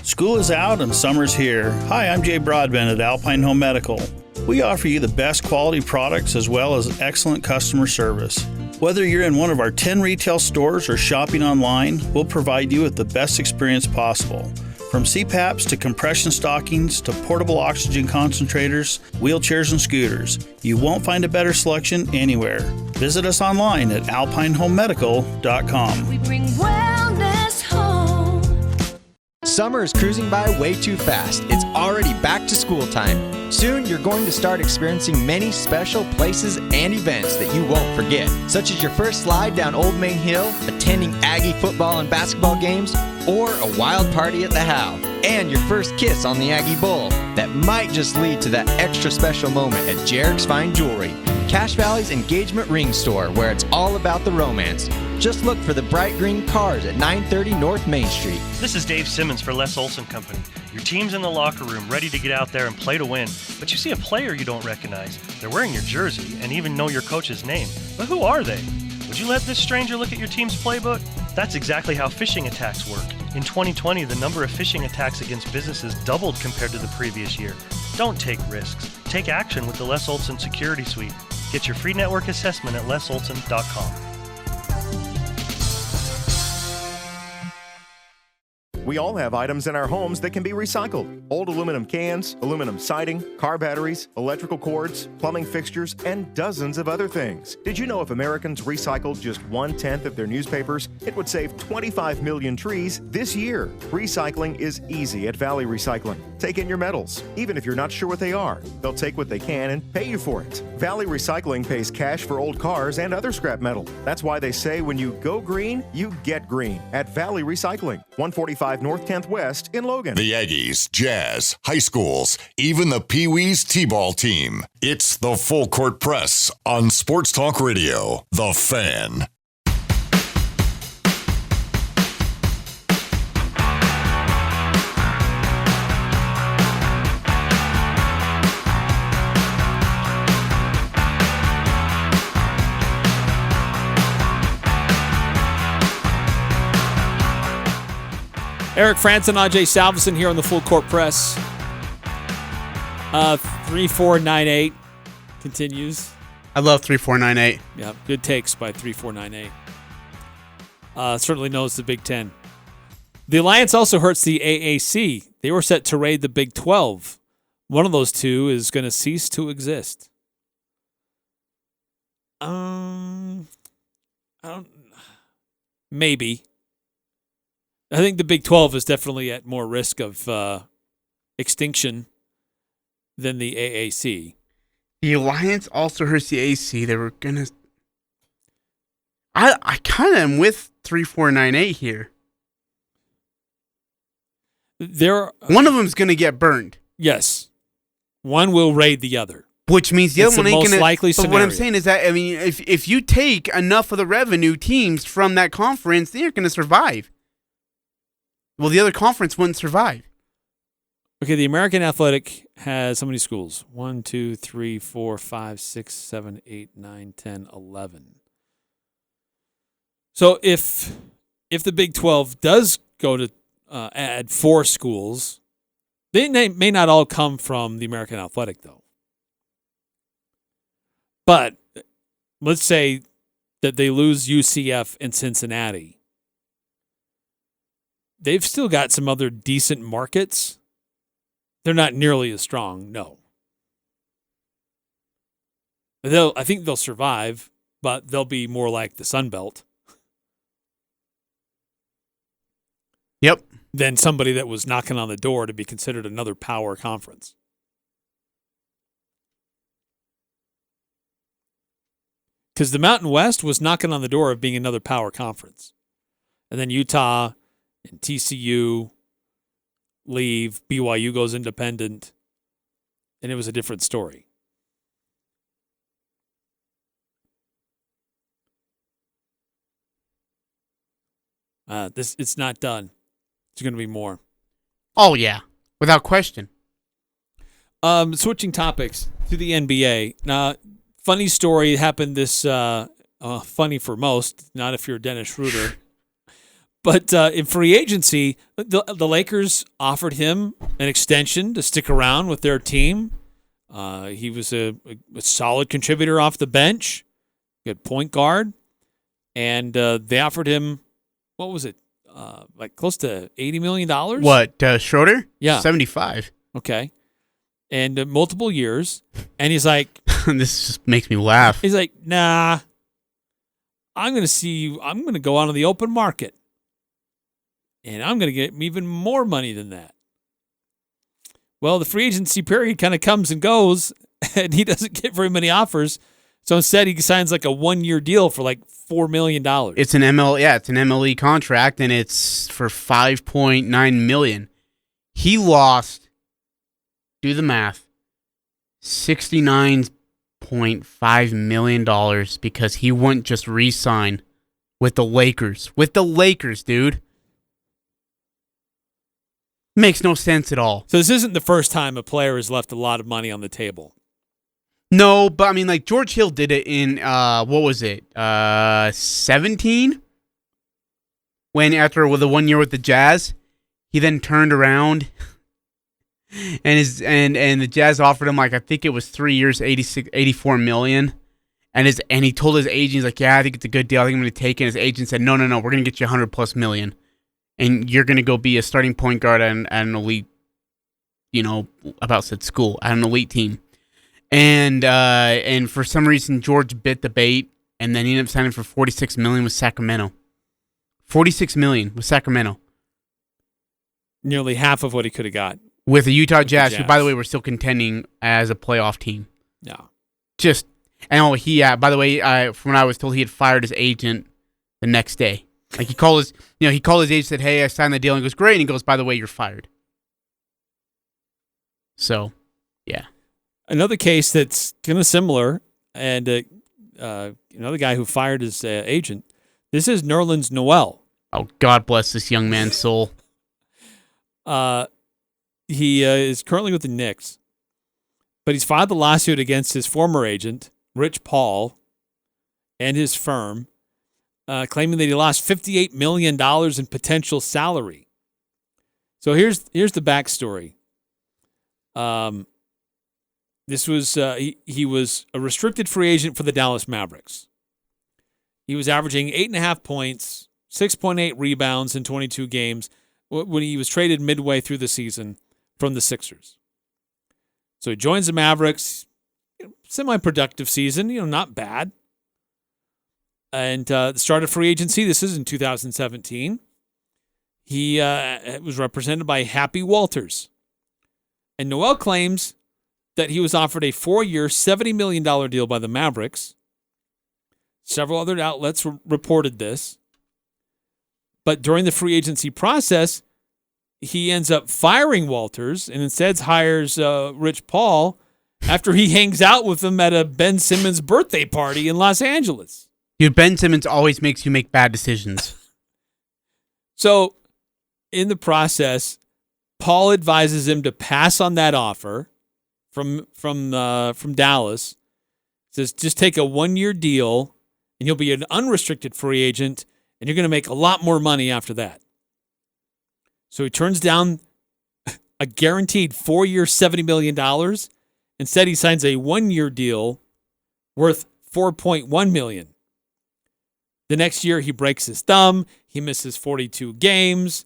School is out and summer's here. Hi, I'm Jay Broadbent at Alpine Home Medical. We offer you the best quality products as well as excellent customer service. Whether you're in one of our 10 retail stores or shopping online, we'll provide you with the best experience possible. From CPAPs to compression stockings to portable oxygen concentrators, wheelchairs and scooters, you won't find a better selection anywhere. Visit us online at alpinehomemedical.com. We bring wellness home. Summer is cruising by way too fast. It's already back to school time. Soon, you're going to start experiencing many special places and events that you won't forget, such as your first slide down Old Main Hill, attending Aggie football and basketball games, or a wild party at the How, and your first kiss on the Aggie Bowl. That might just lead to that extra special moment at Jarek's Fine Jewelry, Cache Valley's engagement ring store, where it's all about the romance. Just look for the bright green cars at 930 North Main Street. This is Dave Simmons for Les Olson Company. Your team's in the locker room ready to get out there and play to win, but you see a player you don't recognize. They're wearing your jersey and even know your coach's name. But who are they? Would you let this stranger look at your team's playbook? That's exactly how phishing attacks work. In 2020, the number of phishing attacks against businesses doubled compared to the previous year. Don't take risks. Take action with the Les Olson Security Suite. Get your free network assessment at lesolson.com. We all have items in our homes that can be recycled. Old aluminum cans, aluminum siding, car batteries, electrical cords, plumbing fixtures, and dozens of other things. Did you know if Americans recycled just 1/10 of their newspapers, it would save 25 million trees this year? Recycling is easy at Valley Recycling. Take in your metals, even if you're not sure what they are. They'll take what they can and pay you for it. Valley Recycling pays cash for old cars and other scrap metal. That's why they say when you go green, you get green at Valley Recycling, 145 North 10th West in Logan. The Aggies, Jazz, high schools, even the Pee Wees T-ball team. It's the Full Court Press on Sports Talk Radio, The Fan. Eric Frandsen, Ajay Salvesen here on the Full Court Press. 3498 continues. I love 3498. Yeah, good takes by 3498. Certainly knows the Big Ten. The alliance also hurts the AAC. They were set to raid the Big 12. One of those two is going to cease to exist. Maybe. I think the Big 12 is definitely at more risk of extinction than the AAC. The alliance also hurts the AC. They were gonna. I kind of am with 3498 here. One of them's gonna get burned. Yes, one will raid the other. Which means the other one ain't most gonna. Likely but scenario. what I'm saying is that if you take enough of the revenue teams from that conference, they're gonna survive. Well, the other conference wouldn't survive. Okay, the American Athletic has how many schools? 1, 2, 3, 4, 5, 6, 7, 8, 9, 10, 11. So if the Big 12 does go to add 4 schools, they may not all come from the American Athletic, though. But let's say that they lose UCF and Cincinnati. They've still got some other decent markets. They're not nearly as strong, no. I think they'll survive, but they'll be more like the Sun Belt. Yep. Than somebody that was knocking on the door to be considered another power conference. Because the Mountain West was knocking on the door of being another power conference. And then Utah and TCU leave, BYU goes independent, and it was a different story. It's not done. It's going to be more. Oh, yeah. Without question. Switching topics to the NBA. Now, funny story happened this, funny for most, not if you're Dennis Schroeder. But in free agency, the Lakers offered him an extension to stick around with their team. He was a solid contributor off the bench, good point guard. And they offered him, what was it, like close to $80 million? What, Schroeder? Yeah. 75. Okay. And multiple years. And he's like... This just makes me laugh. He's like, nah, I'm going to go out on the open market. And I'm going to get even more money than that. Well, the free agency period kind of comes and goes, and he doesn't get very many offers. So instead, he signs like a 1-year deal for like $4 million. It's an MLE contract, and it's for $5.9 million. He lost, do the math, $69.5 million because he wouldn't just re-sign with the Lakers. With the Lakers, dude. Makes no sense at all. So this isn't the first time a player has left a lot of money on the table. No, but I mean, like George Hill did it in, what was it, 17? When after the 1 year with the Jazz, he then turned around and the Jazz offered him, like, I think it was 3 years, $84 million. And he told his agent, he's like, yeah, I think it's a good deal. I think I'm going to take it. And his agent said, no, we're going to get you $100+ million. And you're going to go be a starting point guard at an elite, school, at an elite team. And for some reason, George bit the bait, and then he ended up signing for $46 million with Sacramento. $46 million with Sacramento. Nearly half of what he could have got. With the Utah Jazz, who, by the way, were still contending as a playoff team. No. By the way, from what I was told, he had fired his agent the next day. Like he called his agent, said, "Hey, I signed the deal." And he goes, "Great." And he goes, "By the way, you're fired." So, yeah. Another case that's kind of similar, and another guy who fired his agent. This is Nerlens Noel. Oh, God bless this young man's soul. He is currently with the Knicks, but he's filed a lawsuit against his former agent, Rich Paul, and his firm, claiming that he lost $58 million in potential salary. So here's the backstory. This was he was a restricted free agent for the Dallas Mavericks. He was averaging 8.5 points, 6.8 rebounds in 22 games when he was traded midway through the season from the Sixers. So he joins the Mavericks, semi-productive season, not bad. And started free agency. This is in 2017. He was represented by Happy Walters. And Noel claims that he was offered a 4-year, $70 million deal by the Mavericks. Several other outlets reported this. But during the free agency process, he ends up firing Walters and instead hires Rich Paul after he hangs out with him at a Ben Simmons birthday party in Los Angeles. Dude, Ben Simmons always makes you make bad decisions. So, in the process, Paul advises him to pass on that offer from Dallas. Says just take a 1-year deal, and you'll be an unrestricted free agent, and you're going to make a lot more money after that. So he turns down a guaranteed 4-year, $70 million. Instead, he signs a 1-year deal worth $4.1 million. The next year, he breaks his thumb. He misses 42 games.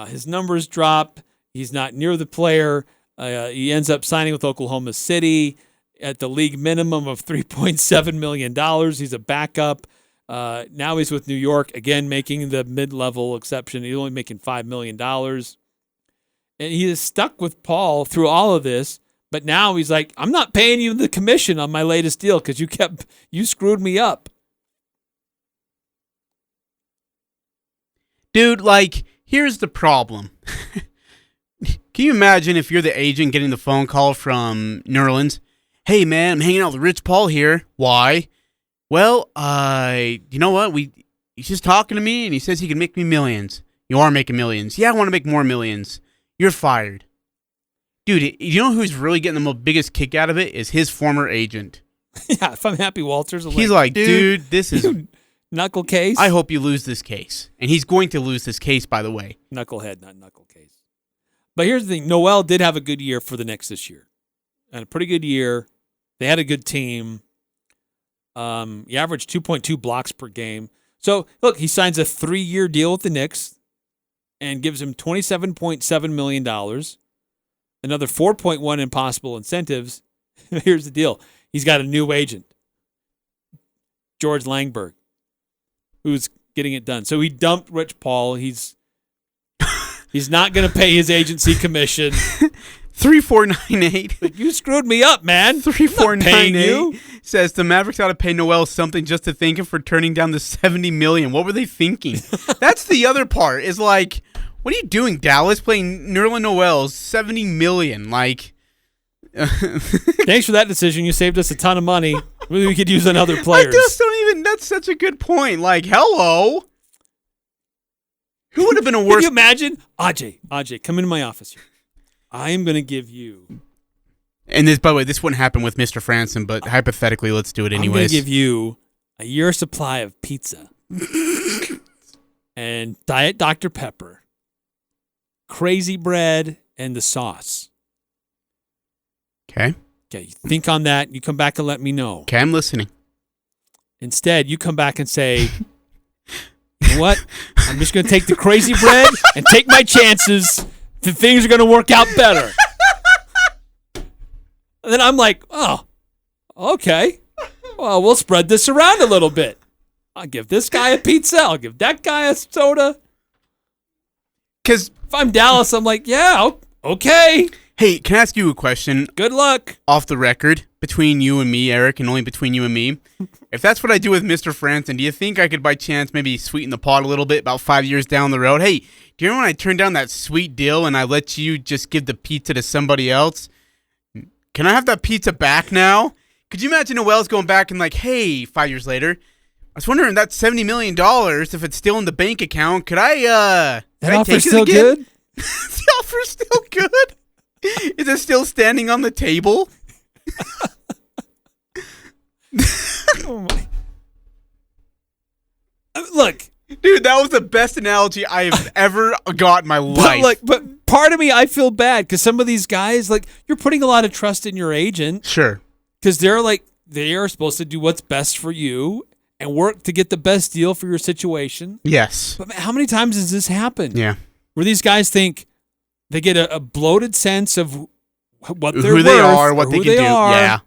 His numbers drop. He's not near the player. He ends up signing with Oklahoma City. at the league minimum of $3.7 million. He's a backup. Now he's with New York, again, making the mid-level exception. He's only making $5 million. And he is stuck with Paul through all of this. But now he's like, I'm not paying you the commission on my latest deal because you screwed me up. Dude, like, here's the problem. Can you imagine if you're the agent getting the phone call from Nerlens? Hey, man, I'm hanging out with Rich Paul here. Why? Well, you know what? He's just talking to me, and he says he can make me millions. You are making millions. Yeah, I want to make more millions. You're fired. Dude, you know who's really getting the biggest kick out of it is his former agent. Yeah, if I'm Happy Walters, he's like, dude, this is knuckle case. I hope you lose this case. And he's going to lose this case, by the way. Knucklehead, not knuckle case. But here's the thing. Noel did have a good year for the Knicks this year. And a pretty good year. They had a good team. He averaged 2.2 blocks per game. So, look, he signs a 3-year deal with the Knicks and gives him $27.7 million. Another 4.1 in possible incentives. Here's the deal. He's got a new agent, George Langberg, who's getting it done. So he dumped Rich Paul. He's not going to pay his agency commission. 3498. But you screwed me up, man. 3498 says the Mavericks ought to pay Noel something just to thank him for turning down the $70 million. What were they thinking? That's the other part. Is like, what are you doing, Dallas? Playing Nerlens Noel's $70 million. Like, thanks for that decision. You saved us a ton of money. Maybe we could use on other players. I just don't even. That's such a good point. Like, hello. Who would have been a worse? Can you imagine? Ajay, come into my office here. I am going to give you. And this, by the way, this wouldn't happen with Mr. Frandsen, but hypothetically, let's do it anyways. I'm going to give you a year supply of pizza and Diet Dr. Pepper, crazy bread, and the sauce. Okay. Okay, you think on that. You come back and let me know. Okay, I'm listening. Instead, you come back and say, you know what? I'm just going to take the crazy bread and take my chances that things are going to work out better. And then I'm like, oh, okay. Well, we'll spread this around a little bit. I'll give this guy a pizza. I'll give that guy a soda. Because if I'm Dallas, I'm like, yeah, okay. Hey, can I ask you a question? Good luck. Off the record, between you and me, Eric, and only between you and me. If that's what I do with Mr. Frandsen, do you think I could, by chance, maybe sweeten the pot a little bit about 5 years down the road? Hey, do you remember when I turned down that sweet deal and I let you just give the pizza to somebody else? Can I have that pizza back now? Could you imagine Noel's going back and like, hey, 5 years later, I was wondering that $70 million, if it's still in the bank account, could I, that offer's still good? The offer's still good? Is it still standing on the table? Oh my. Look, dude, that was the best analogy I have ever got in my life. But part of me, I feel bad because some of these guys, like, you're putting a lot of trust in your agent. Sure. Because they are supposed to do what's best for you and work to get the best deal for your situation. Yes. But how many times has this happened? Yeah. Where these guys think they get a bloated sense of what they're who worth, they are, what they can do. Yeah.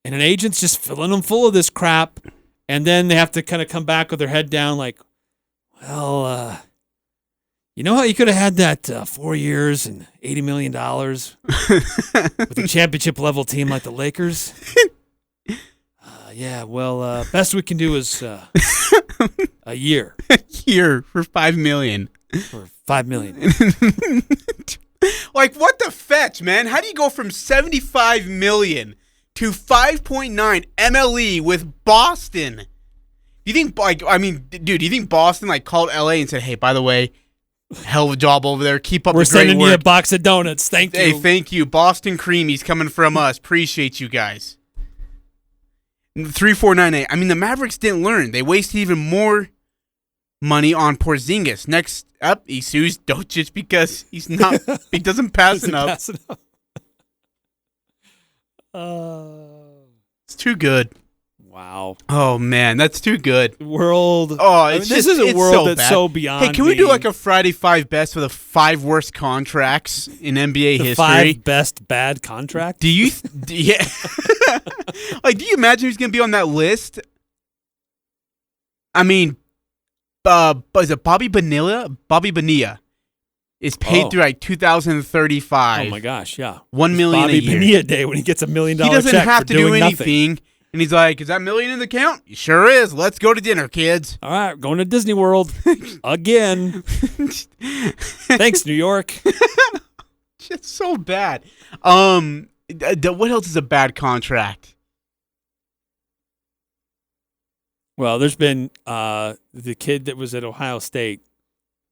And an agent's just filling them full of this crap, and then they have to kind of come back with their head down like, well, you know how you could have had that 4 years and $80 million with a championship-level team like the Lakers? Yeah, well, best we can do is a year. A year for $5 million. For $5 million. Like, what the fetch, man? How do you go from $75 million to 5.9 MLE with Boston? Do you think, dude, do you think Boston called LA and said, hey, by the way, hell of a job over there. Keep up We're the great work. sending you a box of donuts. Thank you. Hey, thank you. Boston Creamies coming from us. Appreciate you guys. 3498. I mean, the Mavericks didn't learn. They wasted even more money on Porzingis. Next up, he sues Doncic because he doesn't pass enough. It's too good. Wow. Oh, man, that's too good. World. Oh, this is a world that's so beyond. Hey, can we do like a Friday 5 best for the 5 worst contracts in NBA history? 5 best bad contracts? Do you? Yeah. Like, do you imagine who's going to be on that list? I mean, is it Bobby Bonilla? Bobby Bonilla is paid through like 2035. Oh my gosh, yeah. $1 million a year. Bobby Bonilla day when he gets $1 million check. He doesn't have for to do doing anything. Nothing. And he's like, "Is that million in the count?" He sure is. Let's go to dinner, kids. All right, going to Disney World again. Thanks, New York. It's so bad. What else is a bad contract? Well, there's been the kid that was at Ohio State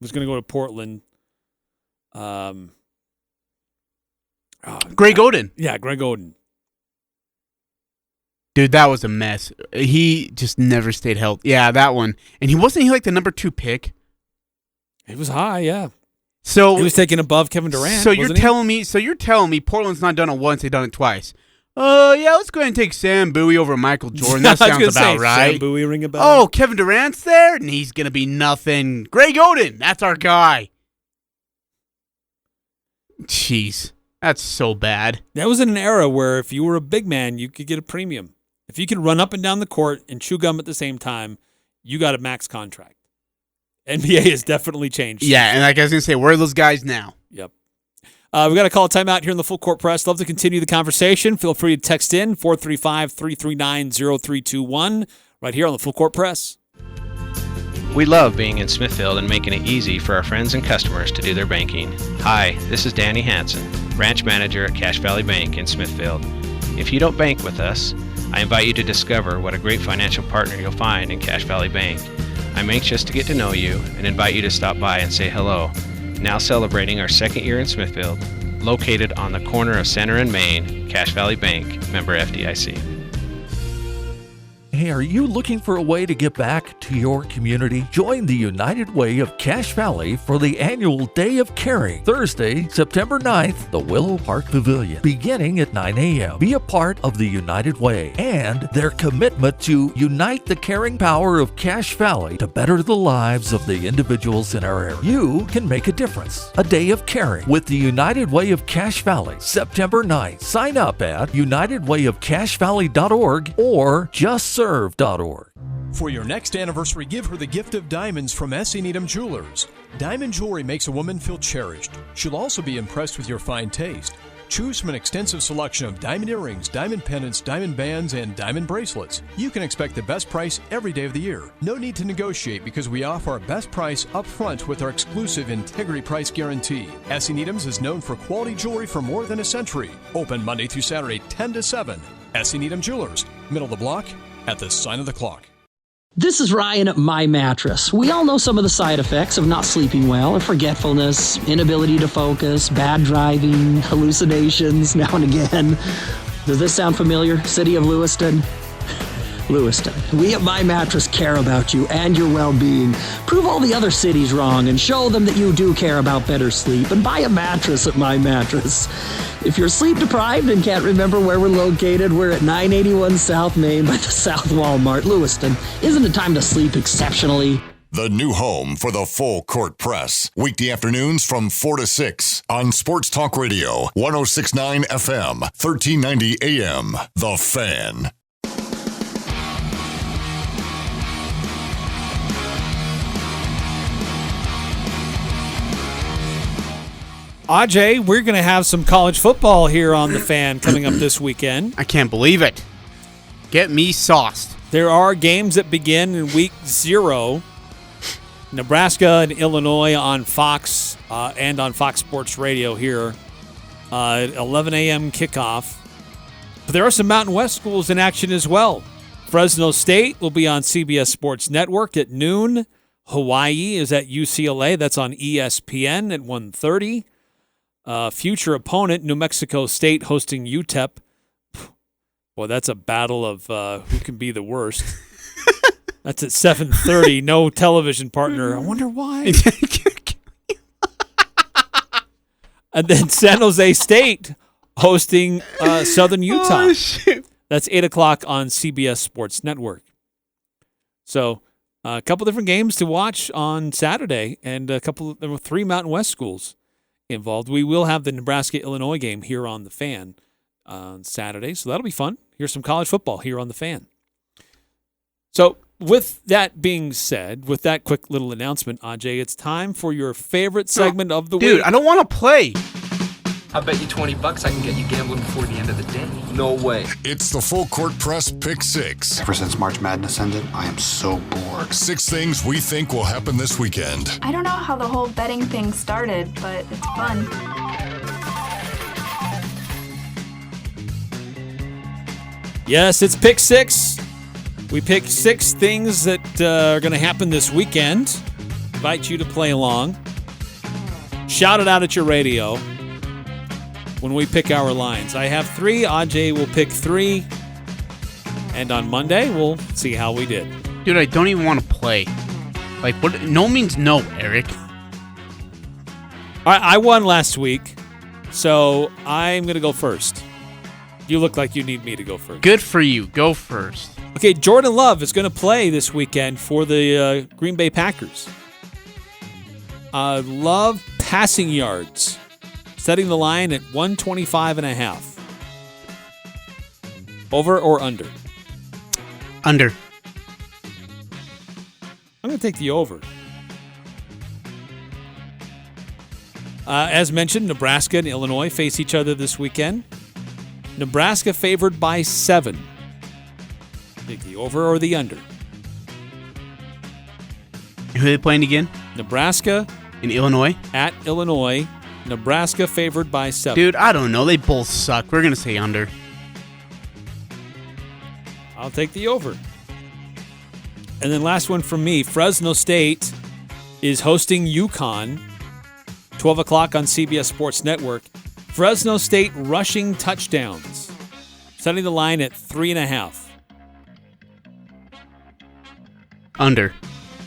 was going to go to Portland. Greg Oden. Yeah, Greg Oden. Dude, that was a mess. He just never stayed healthy. Yeah, that one. And he wasn't like the number 2 pick. He was high, yeah. So he was taken above Kevin Durant. So you're telling me Portland's not done it once, they've done it twice. Yeah, let's go ahead and take Sam Bowie over Michael Jordan. That sounds about right. Sam Bowie ring a bell. Oh, Kevin Durant's there, and he's gonna be nothing. Greg Oden, that's our guy. Jeez, that's so bad. That was in an era where if you were a big man, you could get a premium. If you could run up and down the court and chew gum at the same time, you got a max contract. NBA has definitely changed. Yeah, and like I was going to say, where are those guys now? Yep. We got to call a timeout here in the Full Court Press. Love to continue the conversation. Feel free to text in 435-339-0321 right here on the Full Court Press. We love being in Smithfield and making it easy for our friends and customers to do their banking. Hi, this is Danny Hansen, branch manager at Cache Valley Bank in Smithfield. If you don't bank with us, I invite you to discover what a great financial partner you'll find in Cache Valley Bank. I'm anxious to get to know you and invite you to stop by and say hello. Now celebrating our 2nd year in Smithfield, located on the corner of Center and Main, Cache Valley Bank, member FDIC. Hey, are you looking for a way to give back to your community? Join the United Way of Cache Valley for the annual Day of Caring, Thursday, September 9th, the Willow Park Pavilion, beginning at 9 a.m. Be a part of the United Way and their commitment to unite the caring power of Cache Valley to better the lives of the individuals in our area. You can make a difference. A Day of Caring with the United Way of Cache Valley, September 9th. Sign up at unitedwayofcachevalley.org or justserve.org. For your next anniversary, give her the gift of diamonds from S.E. Needham Jewelers. Diamond jewelry makes a woman feel cherished. She'll also be impressed with your fine taste. Choose from an extensive selection of diamond earrings, diamond pendants, diamond bands, and diamond bracelets. You can expect the best price every day of the year. No need to negotiate because we offer our best price up front with our exclusive integrity price guarantee. S.E. Needham's is known for quality jewelry for more than a century. Open Monday through Saturday, 10 to 7. S.E. Needham Jewelers, middle of the block, at the sign of the clock. This is Ryan at My Mattress. We all know some of the side effects of not sleeping well, forgetfulness, inability to focus, bad driving, hallucinations now and again. Does this sound familiar? City of Lewiston? Lewiston. We at My Mattress care about you and your well-being. Prove all the other cities wrong and show them that you do care about better sleep and buy a mattress at My Mattress. If you're sleep deprived and can't remember where we're located, we're at 981 South Main by the South Walmart, Lewiston. Isn't it time to sleep exceptionally? The new home for the Full Court Press. Weekday afternoons from 4 to 6 on Sports Talk Radio, 106.9 FM, 1390 AM. The Fan. Ajay, we're going to have some college football here on The Fan coming up this weekend. I can't believe it. Get me sauced. There are games that begin in week 0. Nebraska and Illinois on Fox and on Fox Sports Radio here at 11 a.m. kickoff. But there are some Mountain West schools in action as well. Fresno State will be on CBS Sports Network at noon. Hawaii is at UCLA. That's on ESPN at 1:30. Future opponent, New Mexico State hosting UTEP. Boy, that's a battle of who can be the worst. That's at 7:30. No television partner. I wonder why. And then San Jose State hosting Southern Utah. That's 8 o'clock on CBS Sports Network. So a couple different games to watch on Saturday, and there were 3 Mountain West schools involved. We will have the Nebraska-Illinois game here on the Fan on Saturday, so that'll be fun. Here's some college football here on the Fan. So with that being said, with that quick little announcement, Ajay, it's time for your favorite segment of the week. Dude, I don't want to play. I bet you $20 I can get you gambling before the end of the day. No way. It's the Full Court Press Pick 6. Ever since March Madness ended, I am so bored. 6 things we think will happen this weekend. I don't know how the whole betting thing started, but it's fun. Yes, it's Pick 6. We pick 6 things that are going to happen this weekend. Invite you to play along. Shout it out at your radio when we pick our lines. I have 3. Ajay will pick 3. And on Monday, we'll see how we did. Dude, I don't even want to play. Like, what? No means no, Eric. I won last week, so I'm going to go first. You look like you need me to go first. Good for you. Go first. Okay, Jordan Love is going to play this weekend for the Green Bay Packers. Love passing yards, setting the line at 125.5. Over or under? Under. I'm going to take the over. As mentioned, Nebraska and Illinois face each other this weekend. Nebraska favored by 7. Take the over or the under. Who are they playing again? Nebraska. In Illinois? At Illinois. Nebraska favored by 7. Dude, I don't know. They both suck. We're going to say under. I'll take the over. And then last one from me. Fresno State is hosting UConn. 12 o'clock on CBS Sports Network. Fresno State rushing touchdowns. Setting the line at 3.5. Under.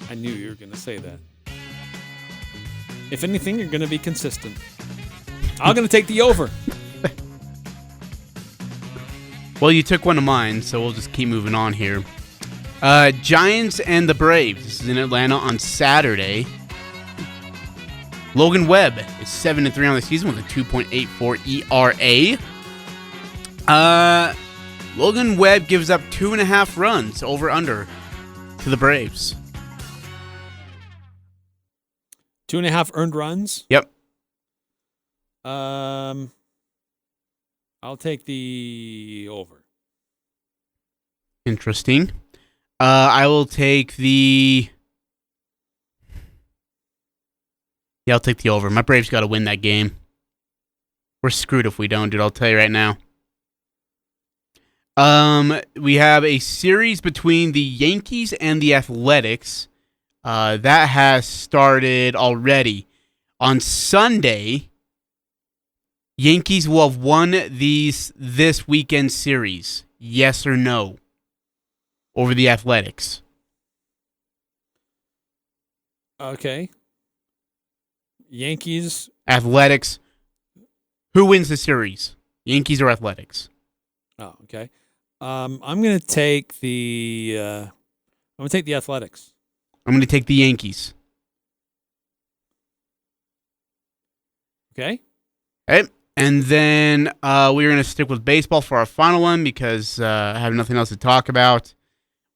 I knew you were going to say that. If anything, you're going to be consistent. I'm going to take the over. Well, you took one of mine, so we'll just keep moving on here. Giants and the Braves. This is in Atlanta on Saturday. Logan Webb is 7-3 on the season with a 2.84 ERA. Logan Webb gives up 2.5 runs over under to the Braves. 2.5 earned runs? Yep. I'll take the over. Interesting. I will take the... Yeah, I'll take the over. My Braves got to win that game. We're screwed if we don't, dude. I'll tell you right now. We have a series between the Yankees and the Athletics. That has started already. On Sunday, Yankees will have won this weekend series. Yes or no? Over the Athletics. Okay. Yankees. Athletics. Who wins the series? Yankees or Athletics? Oh, okay. I'm going to take the Athletics. I'm going to take the Yankees. Okay. Okay. And then we're going to stick with baseball for our final one because I have nothing else to talk about.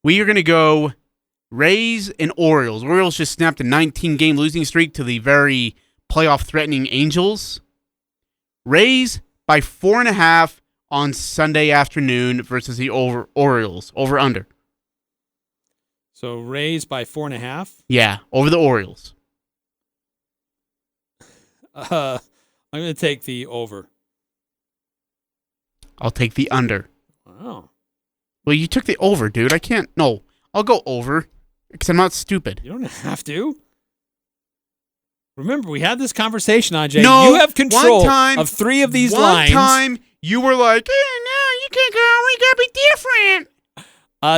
We are going to go Rays and Orioles. Orioles just snapped a 19-game losing streak to the very playoff-threatening Angels. Rays by 4.5 on Sunday afternoon versus the Orioles. Over-under. So Rays by 4.5? Yeah, over the Orioles. I'm going to take the over. I'll take the under. Wow. Well, you took the over, dude. I can't. No, I'll go over because I'm not stupid. You don't have to. Remember, we had this conversation, Ajay. No, you have control of 3 of these lines. One time, you were like, no, you can't go. We got to be different.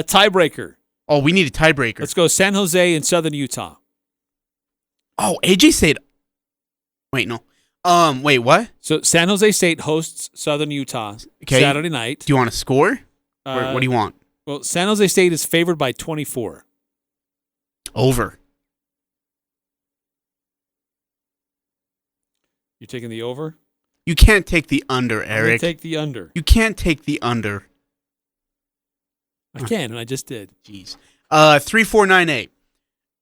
Tiebreaker. Oh, we need a tiebreaker. Let's go San Jose and Southern Utah. Oh, AJ said... Wait, no. Wait, what? So San Jose State hosts Southern Utah Saturday night. Do you want to score? What do you want? Well, San Jose State is favored by 24. Over. You taking the over? You can't take the under, Eric. Take the under. You can't take the under. I can, and I just did. Jeez. 3498.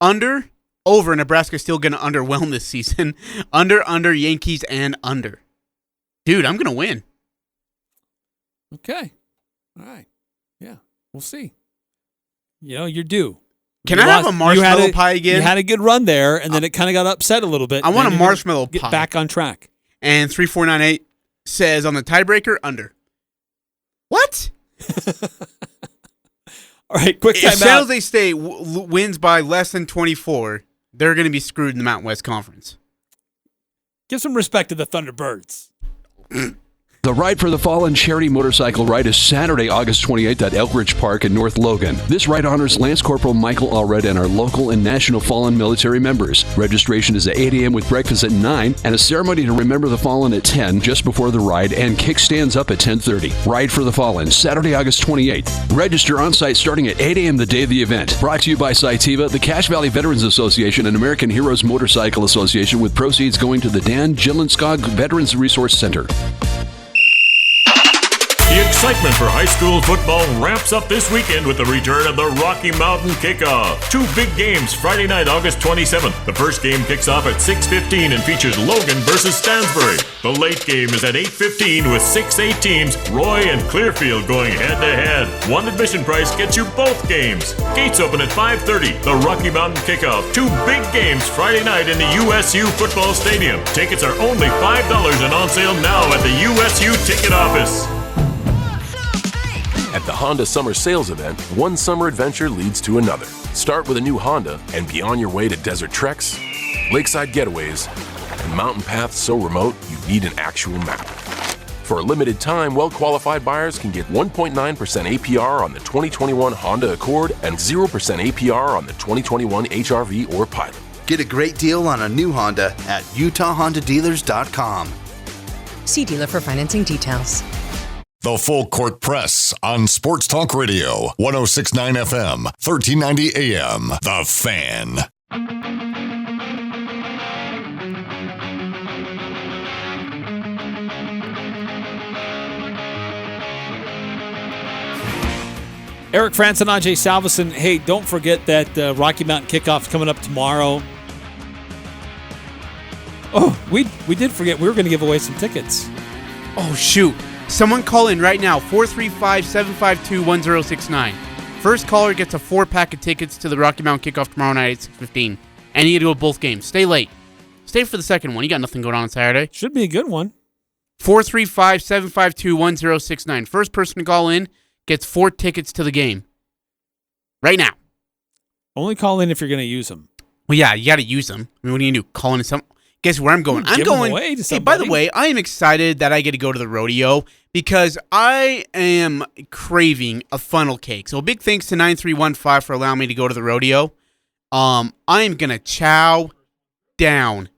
Under, over. Nebraska's still going to underwhelm this season. Under, Yankees, and under. Dude, I'm going to win. Okay. All right. Yeah, we'll see. You're due. Can I have a marshmallow pie again? You had a good run there, and then it kind of got upset a little bit. I want a marshmallow pie. Get back on track. And 3498 says on the tiebreaker, under. What? All right, quick timeout. If San Jose State wins by less than 24, they're going to be screwed in the Mountain West Conference. Give some respect to the Thunderbirds. The Ride for the Fallen charity motorcycle ride is Saturday, August 28th at Elk Ridge Park in North Logan. This ride honors Lance Corporal Michael Allred and our local and national fallen military members. Registration is at 8 a.m. with breakfast at 9 and a ceremony to remember the fallen at 10 just before the ride and kickstands up at 10:30. Ride for the Fallen, Saturday, August 28th. Register on site starting at 8 a.m. the day of the event. Brought to you by Cytiva, the Cache Valley Veterans Association, and American Heroes Motorcycle Association, with proceeds going to the Dan Gillenskog Veterans Resource Center. The excitement for high school football ramps up this weekend with the return of the Rocky Mountain Kickoff. 2 big games Friday night, August 27th. The first game kicks off at 6:15 and features Logan versus Stansbury. The late game is at 8:15 with 6A teams, Roy and Clearfield, going head-to-head. One admission price gets you both games. Gates open at 5:30. The Rocky Mountain Kickoff. 2 big games Friday night in the USU Football Stadium. Tickets are only $5 and on sale now at the USU ticket office. At the Honda Summer Sales Event, one summer adventure leads to another. Start with a new Honda and be on your way to desert treks, lakeside getaways, and mountain paths so remote you need an actual map. For a limited time, well-qualified buyers can get 1.9% APR on the 2021 Honda Accord and 0% APR on the 2021 HR-V or Pilot. Get a great deal on a new Honda at UtahHondaDealers.com. See dealer for financing details. The Full Court Press on Sports Talk Radio, 106.9 FM, 1390 AM. The Fan. Eric Frandsen, Ajay, Salvesen. Hey, don't forget that Rocky Mountain Kickoff is coming up tomorrow. Oh, we did forget we were going to give away some tickets. Oh, shoot. Someone call in right now, 435-752-1069. First caller gets a 4-pack of tickets to the Rocky Mountain Kickoff tomorrow night at 6:15. And you get to go both games. Stay late. Stay for the second one. You got nothing going on Saturday. Should be a good one. 435-752-1069. First person to call in gets 4 tickets to the game. Right now. Only call in if you're going to use them. Well, yeah, you got to use them. I mean, what are you going to do? Call in some... Guess where I'm going? I'm going. Away to hey, by the way, I am excited that I get to go to the rodeo because I am craving a funnel cake. So big thanks to 9315 for allowing me to go to the rodeo. I am gonna chow down.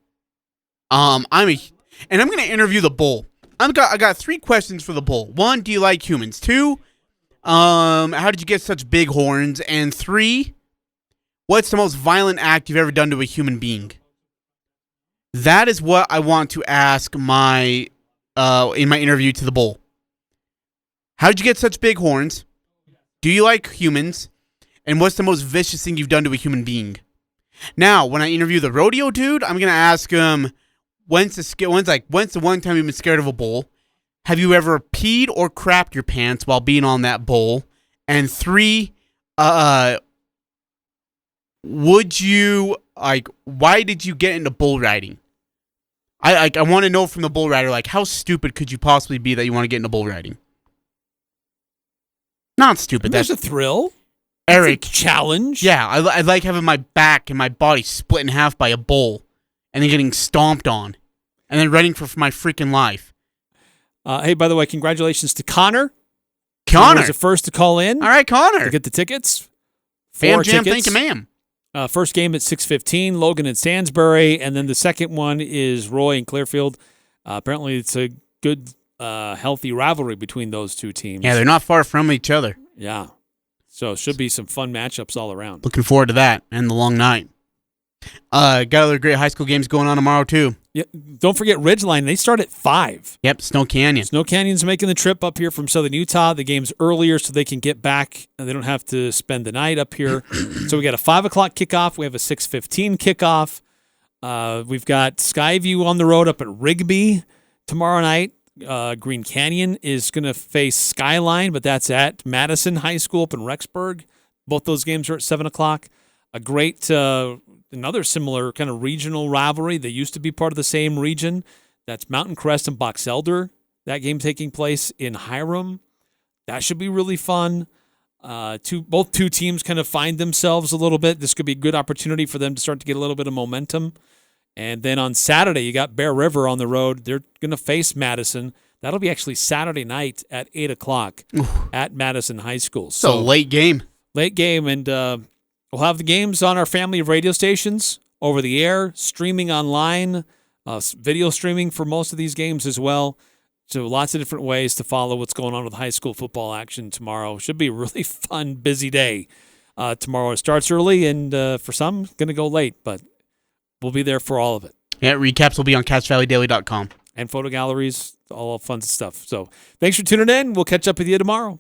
I'm gonna interview the bull. I got 3 questions for the bull. 1, do you like humans? 2, how did you get such big horns? And 3, what's the most violent act you've ever done to a human being? That is what I want to ask in my interview to the bull. How did you get such big horns? Do you like humans? And what's the most vicious thing you've done to a human being? Now, when I interview the rodeo dude, I'm gonna ask him, when's the one time you've been scared of a bull? Have you ever peed or crapped your pants while being on that bull? And 3, would you why did you get into bull riding? I want to know from the bull rider, how stupid could you possibly be that you want to get into bull riding? Not stupid. There's a thrill. Eric. Challenge. Yeah, I like having my back and my body split in half by a bull and then getting stomped on and then running for my freaking life. Hey, by the way, congratulations to Connor. Connor was the first to call in. All right, Connor. To get the tickets. 4 tickets. Thank you, ma'am. First game at 6:15, Logan and Stansbury, and then the second one is Roy and Clearfield. Apparently, it's a good healthy rivalry between those two teams. Yeah, they're not far from each other. Yeah. So it should be some fun matchups all around. Looking forward to that and the long night. Got other great high school games going on tomorrow, too. Yeah, don't forget Ridgeline. They start at 5. Yep, Snow Canyon. Snow Canyon's making the trip up here from southern Utah. The game's earlier so they can get back. And they don't have to spend the night up here. So we got a 5 o'clock kickoff. We have a 6:15 kickoff. We've got Skyview on the road up at Rigby tomorrow night. Green Canyon is going to face Skyline, but that's at Madison High School up in Rexburg. Both those games are at 7 o'clock. A great, another similar kind of regional rivalry. They used to be part of the same region. That's Mountain Crest and Box Elder. That game taking place in Hiram. That should be really fun. Both two teams kind of find themselves a little bit. This could be a good opportunity for them to start to get a little bit of momentum. And then on Saturday, you got Bear River on the road. They're going to face Madison. That'll be actually Saturday night at 8 o'clock at Madison High School. So late game. Late game, and we'll have the games on our family of radio stations, over the air, streaming online, video streaming for most of these games as well. So lots of different ways to follow what's going on with high school football action tomorrow. Should be a really fun, busy day tomorrow. It starts early, and for some, going to go late, but we'll be there for all of it. Yeah, recaps will be on CashValleyDaily.com. And photo galleries, all fun stuff. So thanks for tuning in. We'll catch up with you tomorrow.